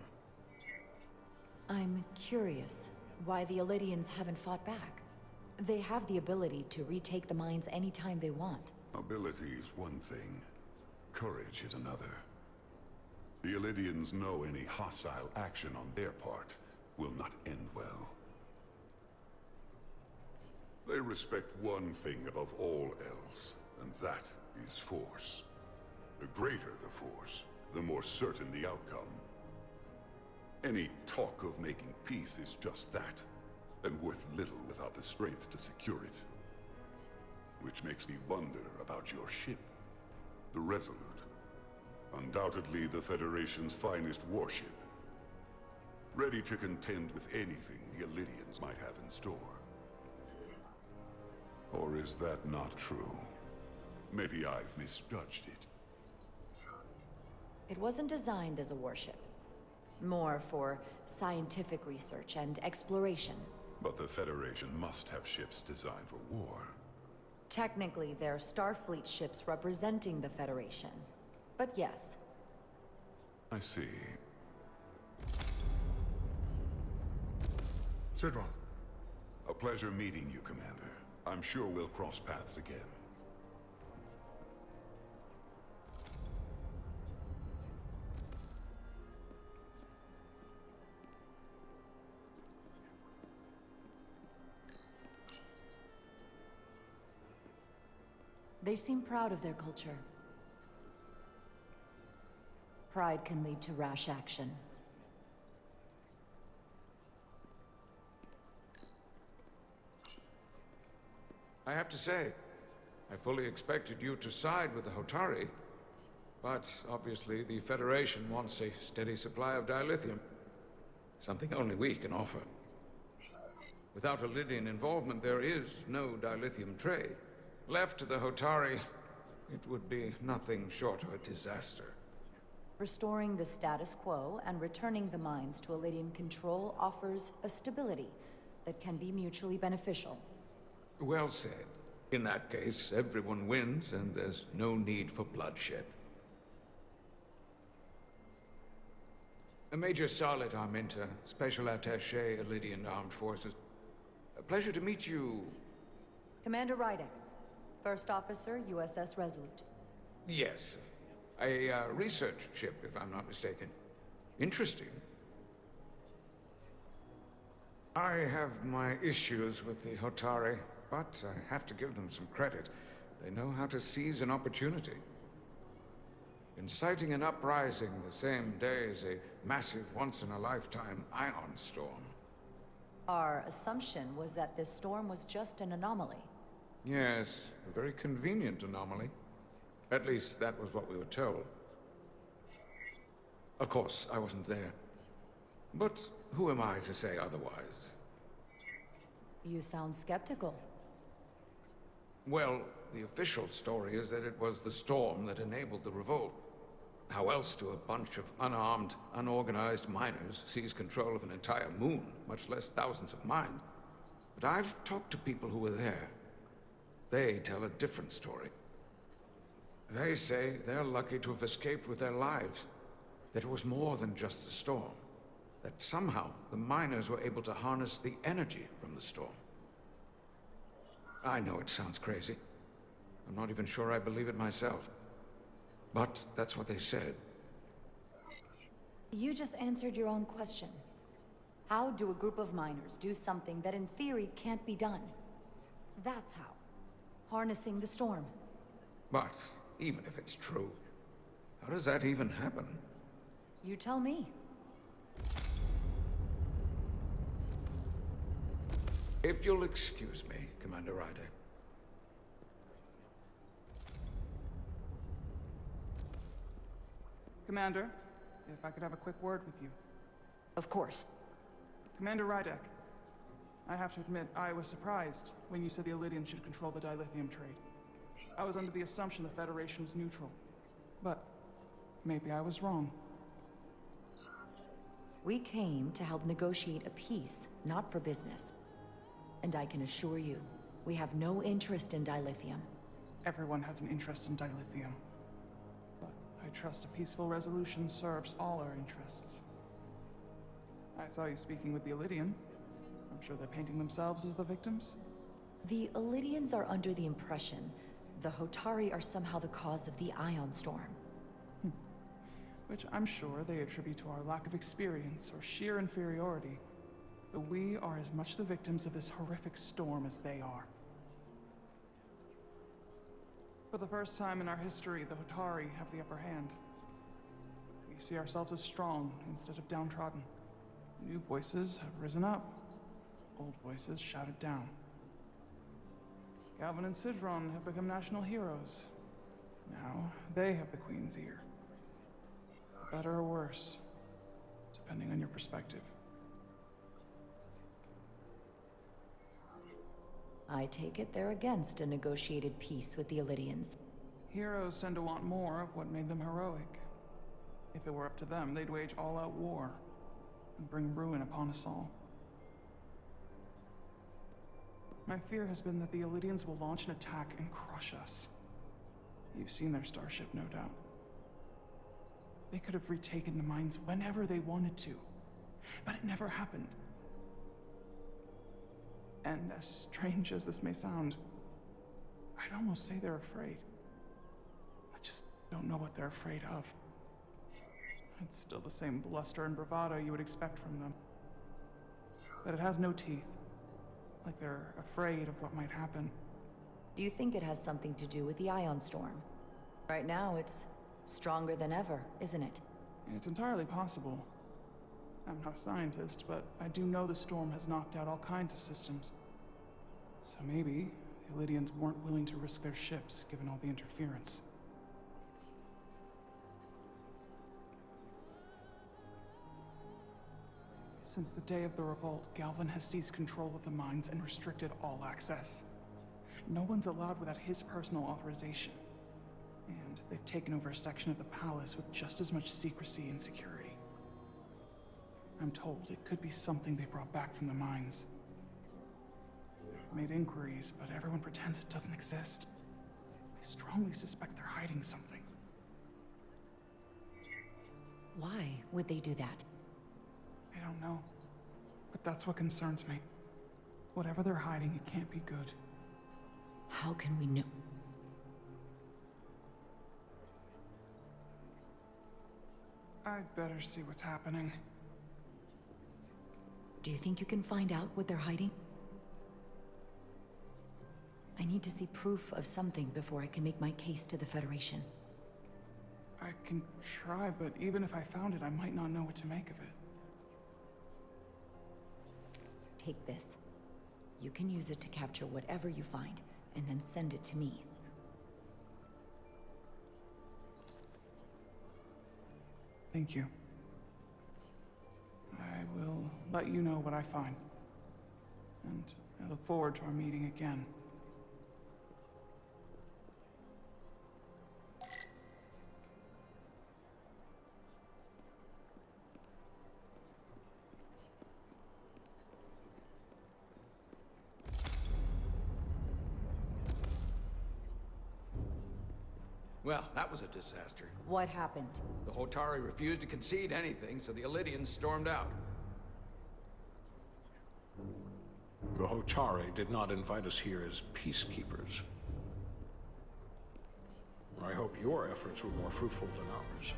I'm curious why the Elidians haven't fought back. They have the ability to retake the mines anytime they want. Ability is one thing. Courage is another. The Elidians know any hostile action on their part will not end well. They respect one thing above all else, and that is force. The greater the force, the more certain the outcome. Any talk of making peace is just that, and worth little without the strength to secure it. Which makes me wonder about your ship, the Resolute. Undoubtedly the Federation's finest warship. Ready to contend with anything the Elidians might have in store. Or is that not true? Maybe I've misjudged it. It wasn't designed as a warship. More for scientific research and exploration. But the Federation must have ships designed for war. Technically, they're Starfleet ships representing the Federation. But yes. I see. Sidron. A pleasure meeting you, Commander. I'm sure we'll cross paths again. They seem proud of their culture. Pride can lead to rash action. I have to say, I fully expected you to side with the Hotari. But obviously the Federation wants a steady supply of dilithium. Something only we can offer. Without Lydian involvement, there is no dilithium trade. Left to the Hotari, it would be nothing short of a disaster. Restoring the status quo and returning the mines to Lydian control offers a stability that can be mutually beneficial. Well said. In that case, everyone wins and there's no need for bloodshed. Major Sarlet Arminta, Special Attaché, Lydian Armed Forces. A pleasure to meet you. Commander Rydek, First Officer, U.S.S. Resolute. Yes. A research ship, if I'm not mistaken. Interesting. I have my issues with the Hotari, but I have to give them some credit. They know how to seize an opportunity. Inciting an uprising the same day as a massive, once-in-a-lifetime ion storm. Our assumption was that this storm was just an anomaly. Yes, a very convenient anomaly. At least that was what we were told. Of course, I wasn't there. But who am I to say otherwise? You sound skeptical. Well, the official story is that it was the storm that enabled the revolt. How else do a bunch of unarmed, unorganized miners seize control of an entire moon, much less thousands of mines? But I've talked to people who were there. They tell a different story. They say they're lucky to have escaped with their lives. That it was more than just the storm. That somehow the miners were able to harness the energy from the storm. I know it sounds crazy. I'm not even sure I believe it myself. But that's what they said. You just answered your own question. How do a group of miners do something that in theory can't be done? That's how. Harnessing the storm. But even if it's true, how does that even happen? You tell me. If you'll excuse me, Commander Rydek. Commander, if I could have a quick word with you. Of course. Commander Rydek, I have to admit, I was surprised when you said the Illydians should control the dilithium trade. I was under the assumption the Federation was neutral. But maybe I was wrong. We came to help negotiate a peace, not for business. And I can assure you, we have no interest in dilithium. Everyone has an interest in dilithium. But I trust a peaceful resolution serves all our interests. I saw you speaking with the Illydian. I'm sure they're painting themselves as the victims. The Illydians are under the impression the Hotari are somehow the cause of the ion storm. Which I'm sure they attribute to our lack of experience or sheer inferiority. But we are as much the victims of this horrific storm as they are. For the first time in our history, the Hotari have the upper hand. We see ourselves as strong instead of downtrodden. New voices have risen up. Old voices shouted down. Galvin and Sidron have become national heroes. Now they have the Queen's ear. Better or worse, depending on your perspective. I take it they're against a negotiated peace with the Illydians. Heroes tend to want more of what made them heroic. If it were up to them, they'd wage all-out war and bring ruin upon us all. My fear has been that the Illydians will launch an attack and crush us. You've seen their starship, no doubt. They could have retaken the mines whenever they wanted to, but it never happened. And as strange as this may sound, I'd almost say they're afraid. I just don't know what they're afraid of. It's still the same bluster and bravado you would expect from them. But it has no teeth. Like they're afraid of what might happen. Do you think it has something to do with the ion storm? Right now, it's stronger than ever, isn't it? It's entirely possible. I'm not a scientist, but I do know the storm has knocked out all kinds of systems. So maybe the Lydians weren't willing to risk their ships, given all the interference. Since the day of the revolt, Galvin has seized control of the mines and restricted all access. No one's allowed without his personal authorization. And they've taken over a section of the palace with just as much secrecy and security. I'm told it could be something they brought back from the mines. I've made inquiries, but everyone pretends it doesn't exist. I strongly suspect they're hiding something. Why would they do that? I don't know. But that's what concerns me. Whatever they're hiding, it can't be good. How can we know? I'd better see what's happening. Do you think you can find out what they're hiding? I need to see proof of something before I can make my case to the Federation. I can try, but even if I found it, I might not know what to make of it. Take this. You can use it to capture whatever you find, and then send it to me. Thank you. I will let you know what I find. And I look forward to our meeting again. Well, that was a disaster. What happened? The Hotari refused to concede anything, so the Illydians stormed out. The Hotari did not invite us here as peacekeepers. I hope your efforts were more fruitful than ours.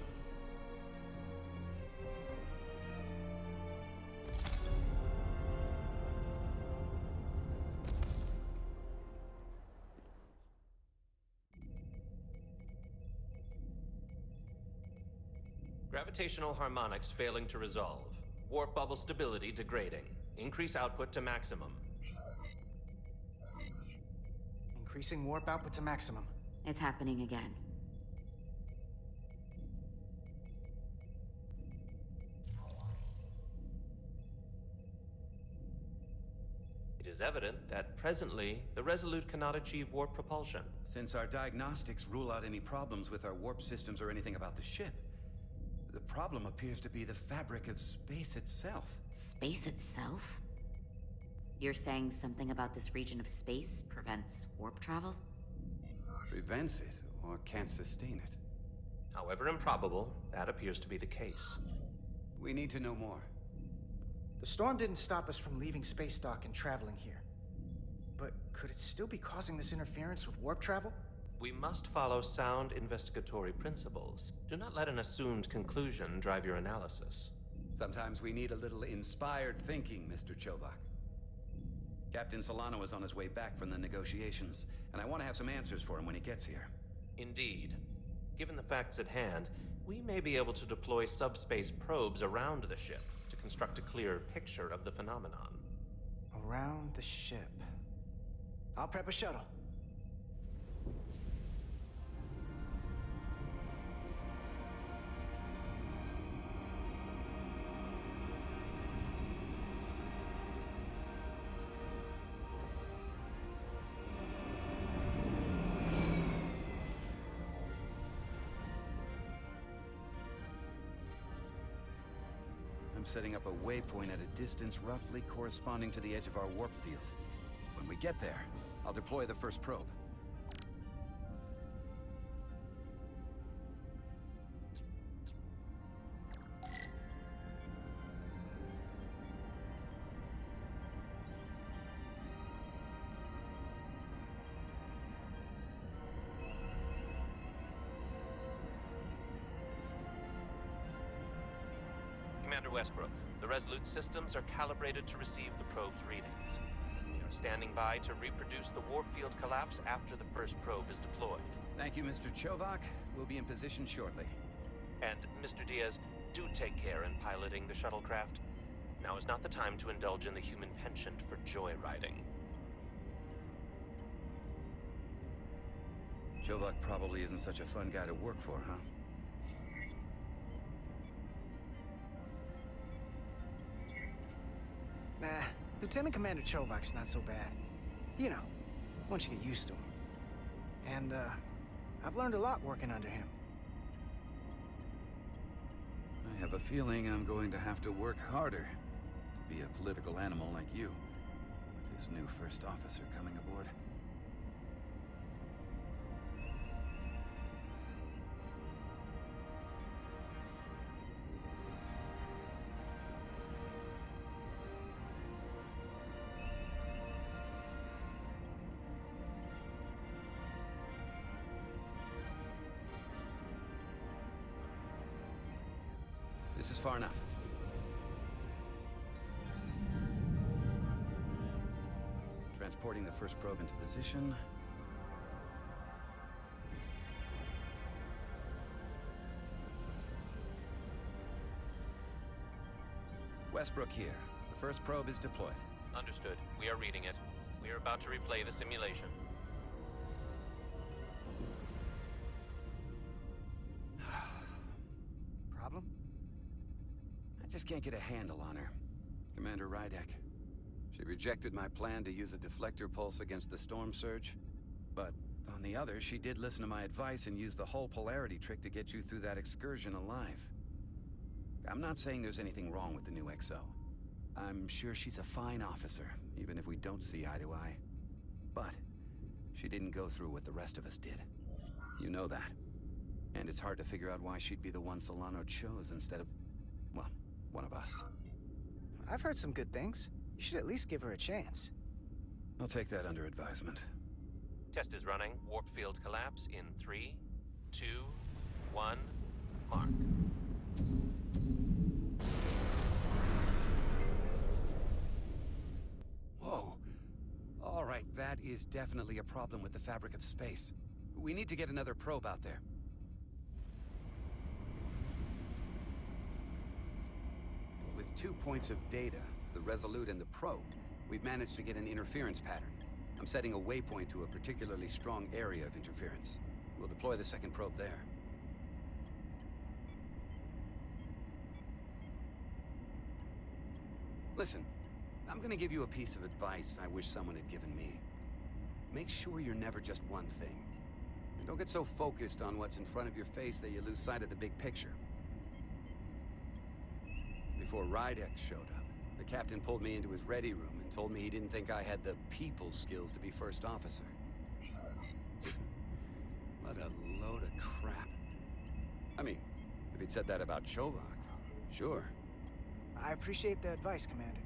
Gravitational harmonics failing to resolve. Warp bubble stability degrading. Increase output to maximum. Increasing warp output to maximum. It's happening again. It is evident that presently, the Resolute cannot achieve warp propulsion. Since our diagnostics rule out any problems with our warp systems or anything about the ship, the problem appears to be the fabric of space itself. Space itself? You're saying something about this region of space prevents warp travel? Prevents it, or can't sustain it. However improbable, that appears to be the case. We need to know more. The storm didn't stop us from leaving space dock and traveling here. But could it still be causing this interference with warp travel? We must follow sound investigatory principles. Do not let an assumed conclusion drive your analysis. Sometimes we need a little inspired thinking, Mr. Chovak. Captain Solano is on his way back from the negotiations, and I want to have some answers for him when he gets here. Indeed. Given the facts at hand, we may be able to deploy subspace probes around the ship to construct a clearer picture of the phenomenon. Around the ship. I'll prep a shuttle. I'm setting up a waypoint at a distance roughly corresponding to the edge of our warp field. When we get there, I'll deploy the first probe. Commander Westbrook, the Resolute systems are calibrated to receive the probe's readings. They are standing by to reproduce the warp field collapse after the first probe is deployed. Thank you, Mr. Chovak. We'll be in position shortly. And, Mr. Diaz, do take care in piloting the shuttlecraft. Now is not the time to indulge in the human penchant for joyriding. Chovak probably isn't such a fun guy to work for, huh? Nah, Lieutenant Commander Chovak's not so bad. You know, once you get used to him. And, I've learned a lot working under him. I have a feeling I'm going to have to work harder to be a political animal like you, with this new first officer coming aboard. This is far enough. Transporting the first probe into position. Westbrook here. The first probe is deployed. Understood. We are reading it. We are about to replay the simulation. Problem? I just can't get a handle on her. Commander Rydek. She rejected my plan to use a deflector pulse against the storm surge. But on the other, she did listen to my advice and use the whole polarity trick to get you through that excursion alive. I'm not saying there's anything wrong with the new XO. I'm sure she's a fine officer, even if we don't see eye to eye. But she didn't go through what the rest of us did. You know that. And it's hard to figure out why she'd be the one Solano chose instead of, well, one of us. I've heard some good things. You should at least give her a chance. I'll take that under advisement. Test is running. Warp field collapse in 3, 2, 1, mark. Whoa. All right, that is definitely a problem with the fabric of space. We need to get another probe out there. With 2 points of data, the Resolute and the probe, we've managed to get an interference pattern. I'm setting a waypoint to a particularly strong area of interference. We'll deploy the second probe there. Listen, I'm gonna give you a piece of advice I wish someone had given me. Make sure you're never just one thing. And don't get so focused on what's in front of your face that you lose sight of the big picture. Before Rydek showed up, the captain pulled me into his ready room and told me he didn't think I had the people skills to be first officer. What a load of crap. I mean, if he'd said that about Chovak, sure. I appreciate the advice, Commander.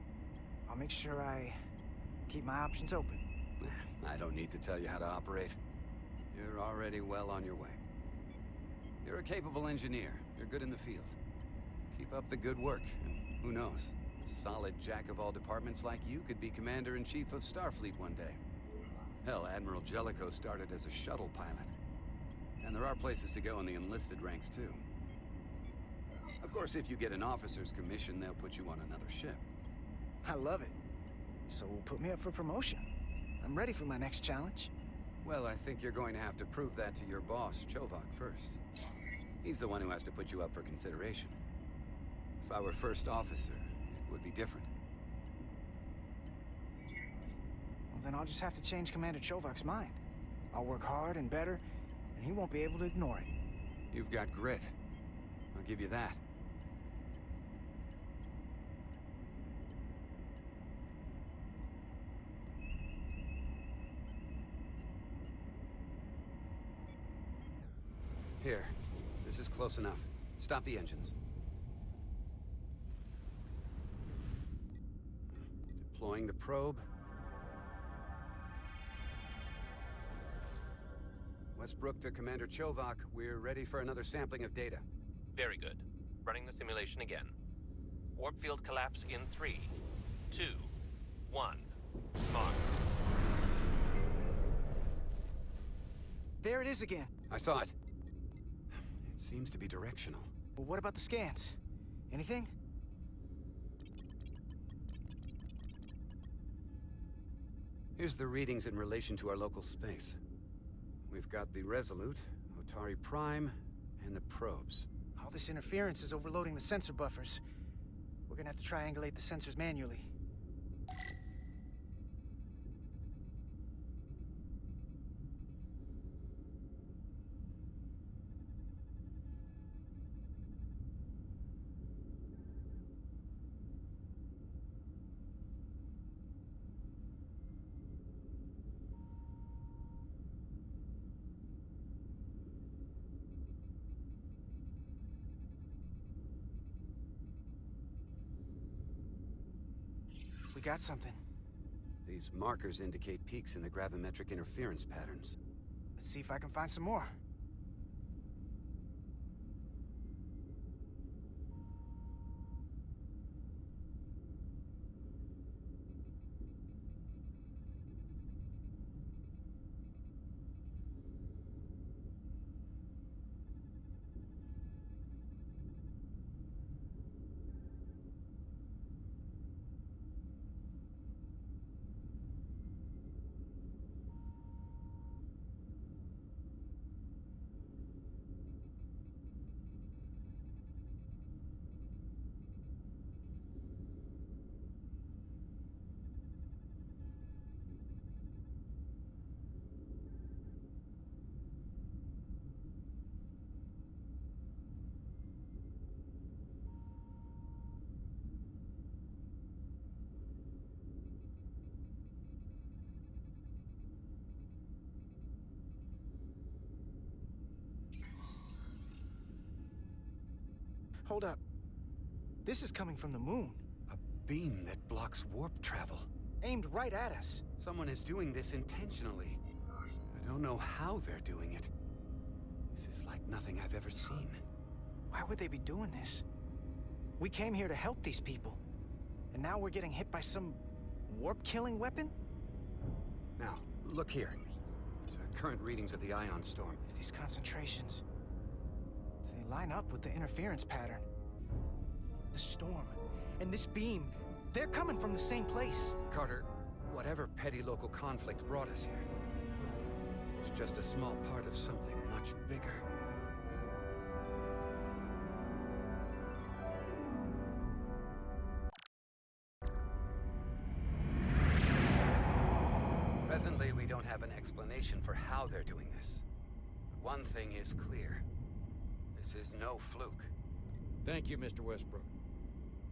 I'll make sure I keep my options open. I don't need to tell you how to operate. You're already well on your way. You're a capable engineer. You're good in the field. Keep up the good work, and who knows? A solid jack of all departments like you could be Commander-in-Chief of Starfleet one day. Hell, Admiral Jellicoe started as a shuttle pilot. And there are places to go in the enlisted ranks, too. Of course, if you get an officer's commission, they'll put you on another ship. I love it. So put me up for promotion. I'm ready for my next challenge. Well, I think you're going to have to prove that to your boss, Chovak, first. He's the one who has to put you up for consideration. If I were first officer, it would be different. Well, then I'll just have to change Commander Chovak's mind. I'll work hard and better, and he won't be able to ignore it. You've got grit. I'll give you that. Here. This is close enough. Stop the engines. Deploying the probe. Westbrook to Commander Chovak. We're ready for another sampling of data. Very good. Running the simulation again. Warp field collapse in 3, 2, 1, mark. There it is again. I saw it. It seems to be directional. Well, what about the scans? Anything? Here's the readings in relation to our local space. We've got the Resolute, Otari Prime, and the probes. All this interference is overloading the sensor buffers. We're gonna have to triangulate the sensors manually. We got something. These markers indicate peaks in the gravimetric interference patterns. Let's see if I can find some more. Hold up. This is coming from the moon. A beam that blocks warp travel. Aimed right at us. Someone is doing this intentionally. I don't know how they're doing it. This is like nothing I've ever seen. Why would they be doing this? We came here to help these people. And now we're getting hit by some warp-killing weapon? Now, look here. It's current readings of the ion storm. These concentrations... they line up with the interference pattern. The storm and this beam, they're coming from the same place. Carter, whatever petty local conflict brought us here, it's just a small part of something much bigger. Presently, we don't have an explanation for how they're doing this. One thing is clear. This is no fluke. Thank you, Mr. Westbrook.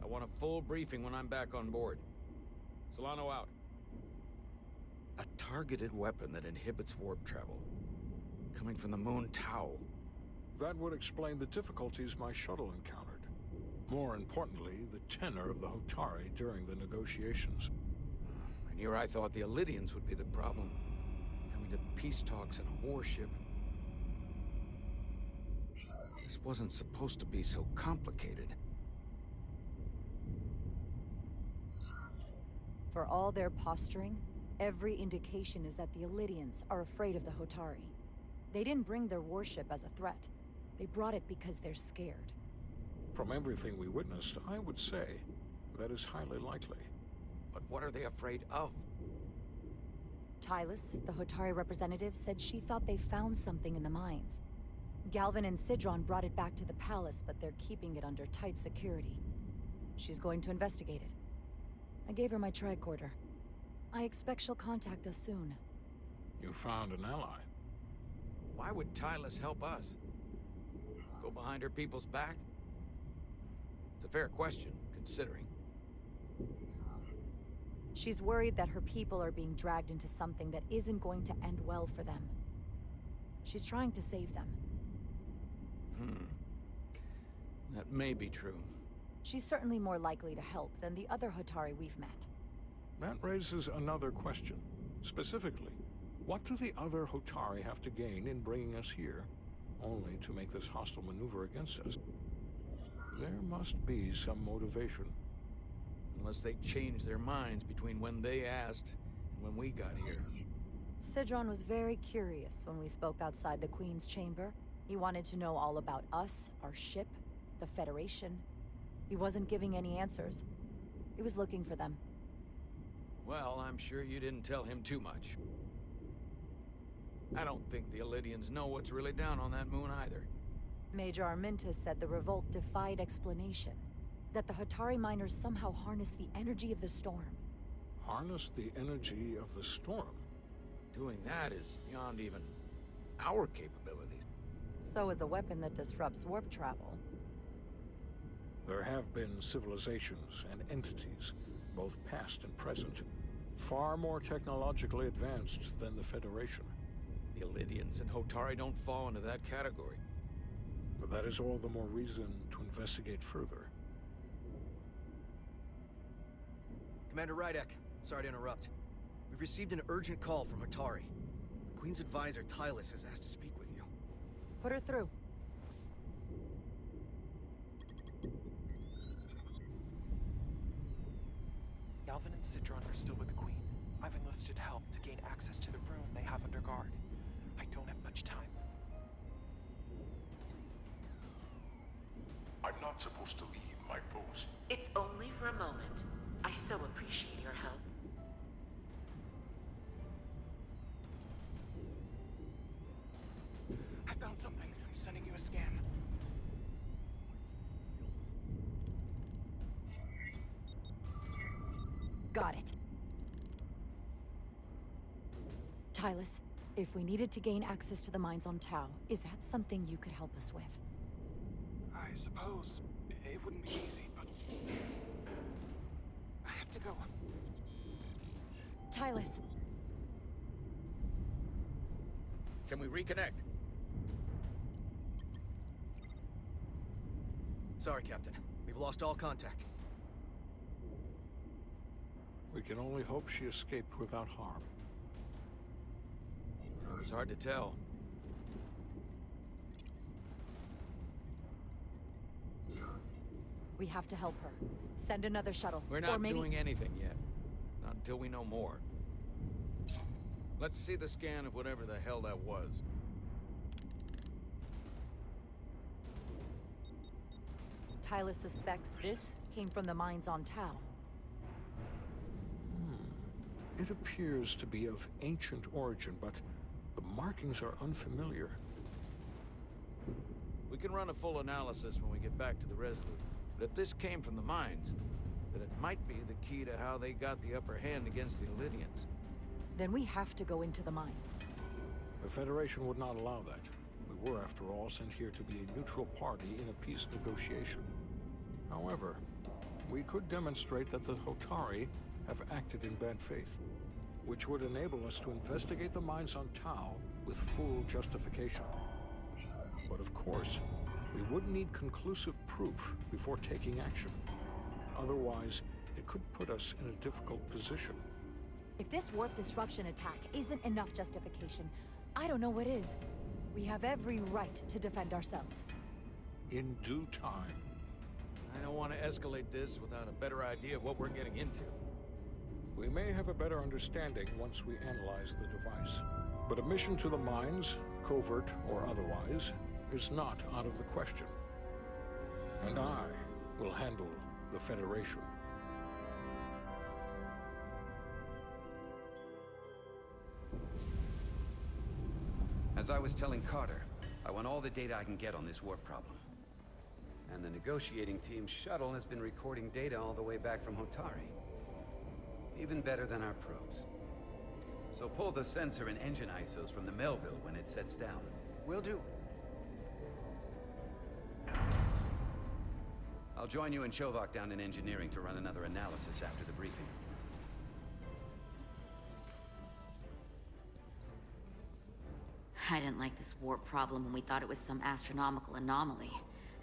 I want a full briefing when I'm back on board. Solano out. A targeted weapon that inhibits warp travel. Coming from the moon Tau. That would explain the difficulties my shuttle encountered. More importantly, the tenor of the Hotari during the negotiations. And here I thought the Illidians would be the problem. Coming to peace talks in a warship. This wasn't supposed to be so complicated. For all their posturing, every indication is that the Illidians are afraid of the Hotari. They didn't bring their warship as a threat. They brought it because they're scared. From everything we witnessed, I would say that is highly likely. But what are they afraid of? Tylus, the Hotari representative, said she thought they found something in the mines. Galvin and Sidron brought it back to the palace, but they're keeping it under tight security. She's going to investigate it. I gave her my tricorder. I expect she'll contact us soon. You found an ally. Why would Tylus help us? Go behind her people's back? It's a fair question, considering. She's worried that her people are being dragged into something that isn't going to end well for them. She's trying to save them. That may be true. She's certainly more likely to help than the other Hotari we've met. That raises another question. Specifically, what do the other Hotari have to gain in bringing us here, only to make this hostile maneuver against us? There must be some motivation. Unless they changed their minds between when they asked and when we got here. Sidron was very curious when we spoke outside the Queen's chamber. He wanted to know all about us, our ship, the Federation. He wasn't giving any answers. He was looking for them. Well, I'm sure you didn't tell him too much. I don't think the Elydians know what's really down on that moon either. Major Armintas said the revolt defied explanation. That the Hatari miners somehow harnessed the energy of the storm. Harness the energy of the storm? Doing that is beyond even our capabilities. So is a weapon that disrupts warp travel. There have been civilizations and entities, both past and present, far more technologically advanced than the Federation. The Elydians and Hotari don't fall into that category. But that is all the more reason to investigate further. Commander Rydek, sorry to interrupt. We've received an urgent call from Hatari. The Queen's advisor, Tylus, has asked to speak with you. Put her through. Galvin and Sidron are still with the Queen. I've enlisted help to gain access to the room they have under guard. I don't have much time. I'm not supposed to leave my post. It's only for a moment. I so appreciate your help. I found something. I'm sending you a scan. Got it. Tylus, if we needed to gain access to the mines on Tau, is that something you could help us with? I suppose it wouldn't be easy, but I have to go. Tylus. Can we reconnect? Sorry, Captain. We've lost all contact. We can only hope she escaped without harm. It was hard to tell. We have to help her. Send another shuttle. We're not doing anything yet. Not until we know more. Let's see the scan of whatever the hell that was. Tylus suspects this came from the mines on Tau. It appears to be of ancient origin, but the markings are unfamiliar. We can run a full analysis when we get back to the Resolute. But if this came from the mines, then it might be the key to how they got the upper hand against the Elydians. Then we have to go into the mines. The Federation would not allow that. We were, after all, sent here to be a neutral party in a peace negotiation. However, we could demonstrate that the Hotari have acted in bad faith, which would enable us to investigate the mines on Tau with full justification. But of course, we would need conclusive proof before taking action. Otherwise, it could put us in a difficult position. If this warp disruption attack isn't enough justification, I don't know what is. We have every right to defend ourselves. In due time. I don't want to escalate this without a better idea of what we're getting into. We may have a better understanding once we analyze the device. But a mission to the mines, covert or otherwise, is not out of the question. And I will handle the Federation. As I was telling Carter, I want all the data I can get on this warp problem. And the negotiating team's shuttle has been recording data all the way back from Hotari. Even better than our probes. So pull the sensor and engine ISOs from the Melville when it sets down. Will do. I'll join you and Chovak down in engineering to run another analysis after the briefing. I didn't like this warp problem when we thought it was some astronomical anomaly.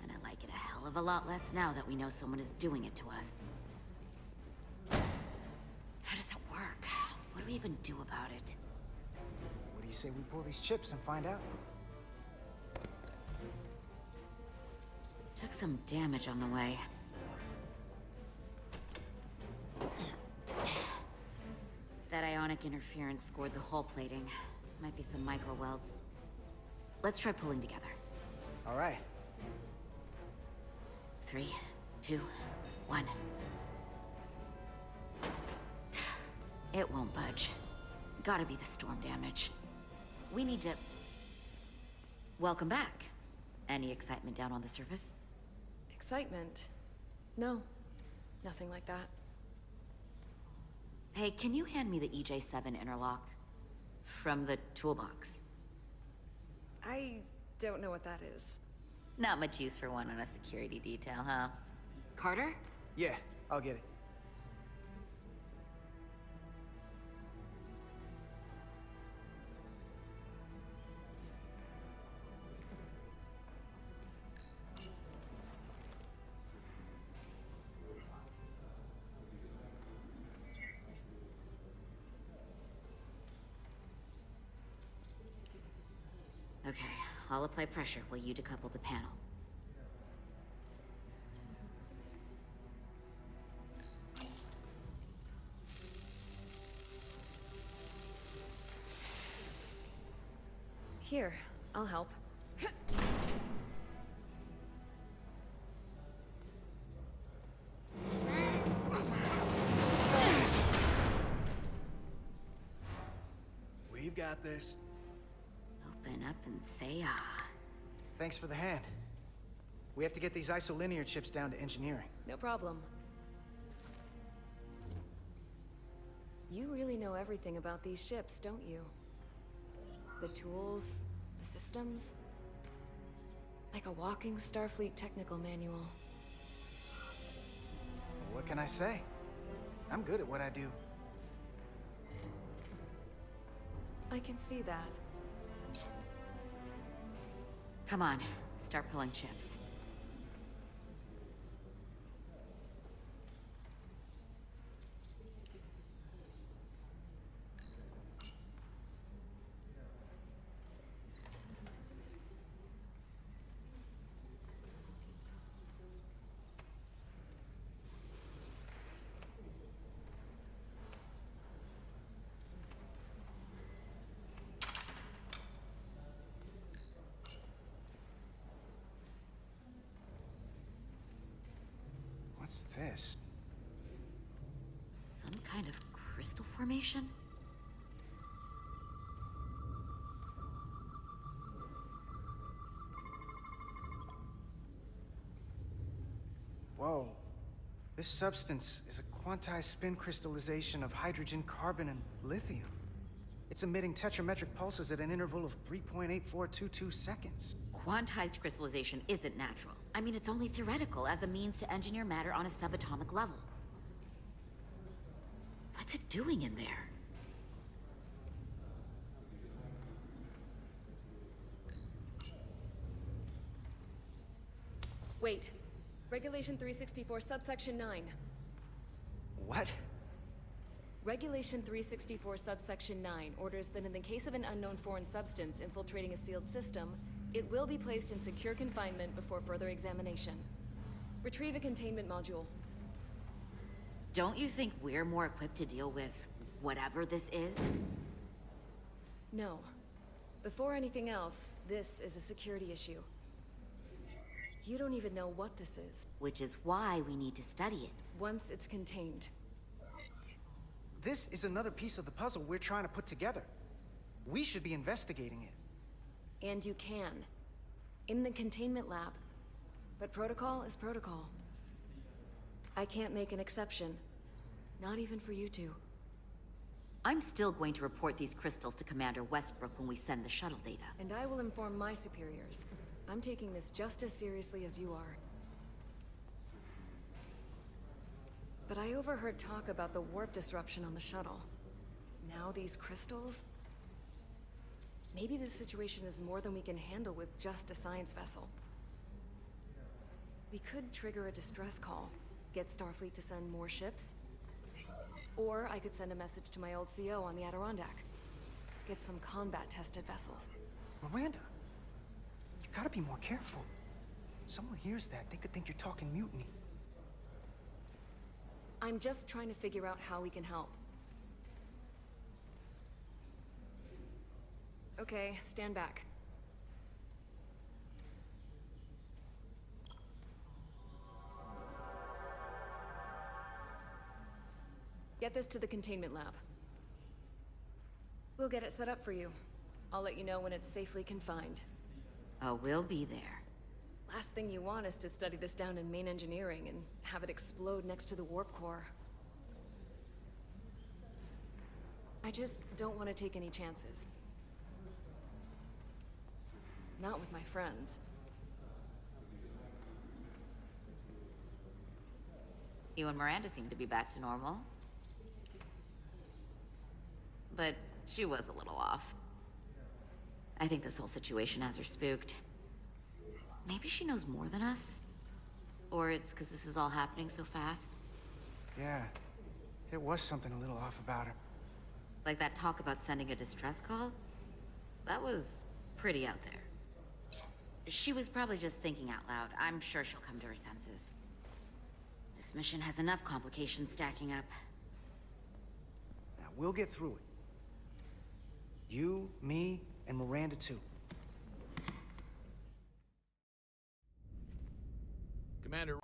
And I like it a hell of a lot less now that we know someone is doing it to us. How does it work? What do we even do about it? What do you say we pull these chips and find out? Took some damage on the way. that ionic interference scored the hull plating. Might be some micro welds. Let's try pulling together. All right. 3, 2, 1. It won't budge. Gotta be the storm damage. We need to... Welcome back. Any excitement down on the surface? Excitement? No. Nothing like that. Hey, can you hand me the EJ7 interlock? From the toolbox. I don't know what that is. Not much use for one on a security detail, huh? Carter? Yeah, I'll get it. Okay, I'll apply pressure while you decouple the panel. Here, I'll help. We've got this. Open up and say ah. Thanks for the hand. We have to get these isolinear chips down to engineering. No problem. You really know everything about these ships, don't you? The tools, the systems. Like a walking Starfleet technical manual. What can I say? I'm good at what I do. I can see that. Come on, start pulling chips. What's this? Some kind of crystal formation? Whoa. This substance is a quantized spin crystallization of hydrogen, carbon, and lithium. It's emitting tetrametric pulses at an interval of 3.8422 seconds. Quantized crystallization isn't natural. I mean, it's only theoretical as a means to engineer matter on a subatomic level. What's it doing in there? Wait. Regulation 364, subsection 9. What? Regulation 364, subsection 9 orders that in the case of an unknown foreign substance infiltrating a sealed system, it will be placed in secure confinement before further examination. Retrieve a containment module. Don't you think we're more equipped to deal with whatever this is? No. Before anything else, this is a security issue. You don't even know what this is. Which is why we need to study it. Once it's contained. This is another piece of the puzzle we're trying to put together. We should be investigating it. And you can. In the containment lab. But protocol is protocol. I can't make an exception. Not even for you two. I'm still going to report these crystals to Commander Westbrook when we send the shuttle data. And I will inform my superiors. I'm taking this just as seriously as you are. But I overheard talk about the warp disruption on the shuttle. Now these crystals? Maybe this situation is more than we can handle with just a science vessel. We could trigger a distress call, get Starfleet to send more ships. Or I could send a message to my old CO on the Adirondack. Get some combat-tested vessels. Miranda, you gotta be more careful. Someone hears that, they could think you're talking mutiny. I'm just trying to figure out how we can help. Okay, stand back. Get this to the containment lab. We'll get it set up for you. I'll let you know when it's safely confined. Oh, we'll be there. Last thing you want is to study this down in main engineering and have it explode next to the warp core. I just don't want to take any chances. Not with my friends. You and Miranda seem to be back to normal. But she was a little off. I think this whole situation has her spooked. Maybe she knows more than us? Or it's because this is all happening so fast? Yeah, there was something a little off about her. Like that talk about sending a distress call? That was pretty out there. She was probably just thinking out loud. I'm sure she'll come to her senses. This mission has enough complications stacking up. Now, we'll get through it. You, me, and Miranda too. Commander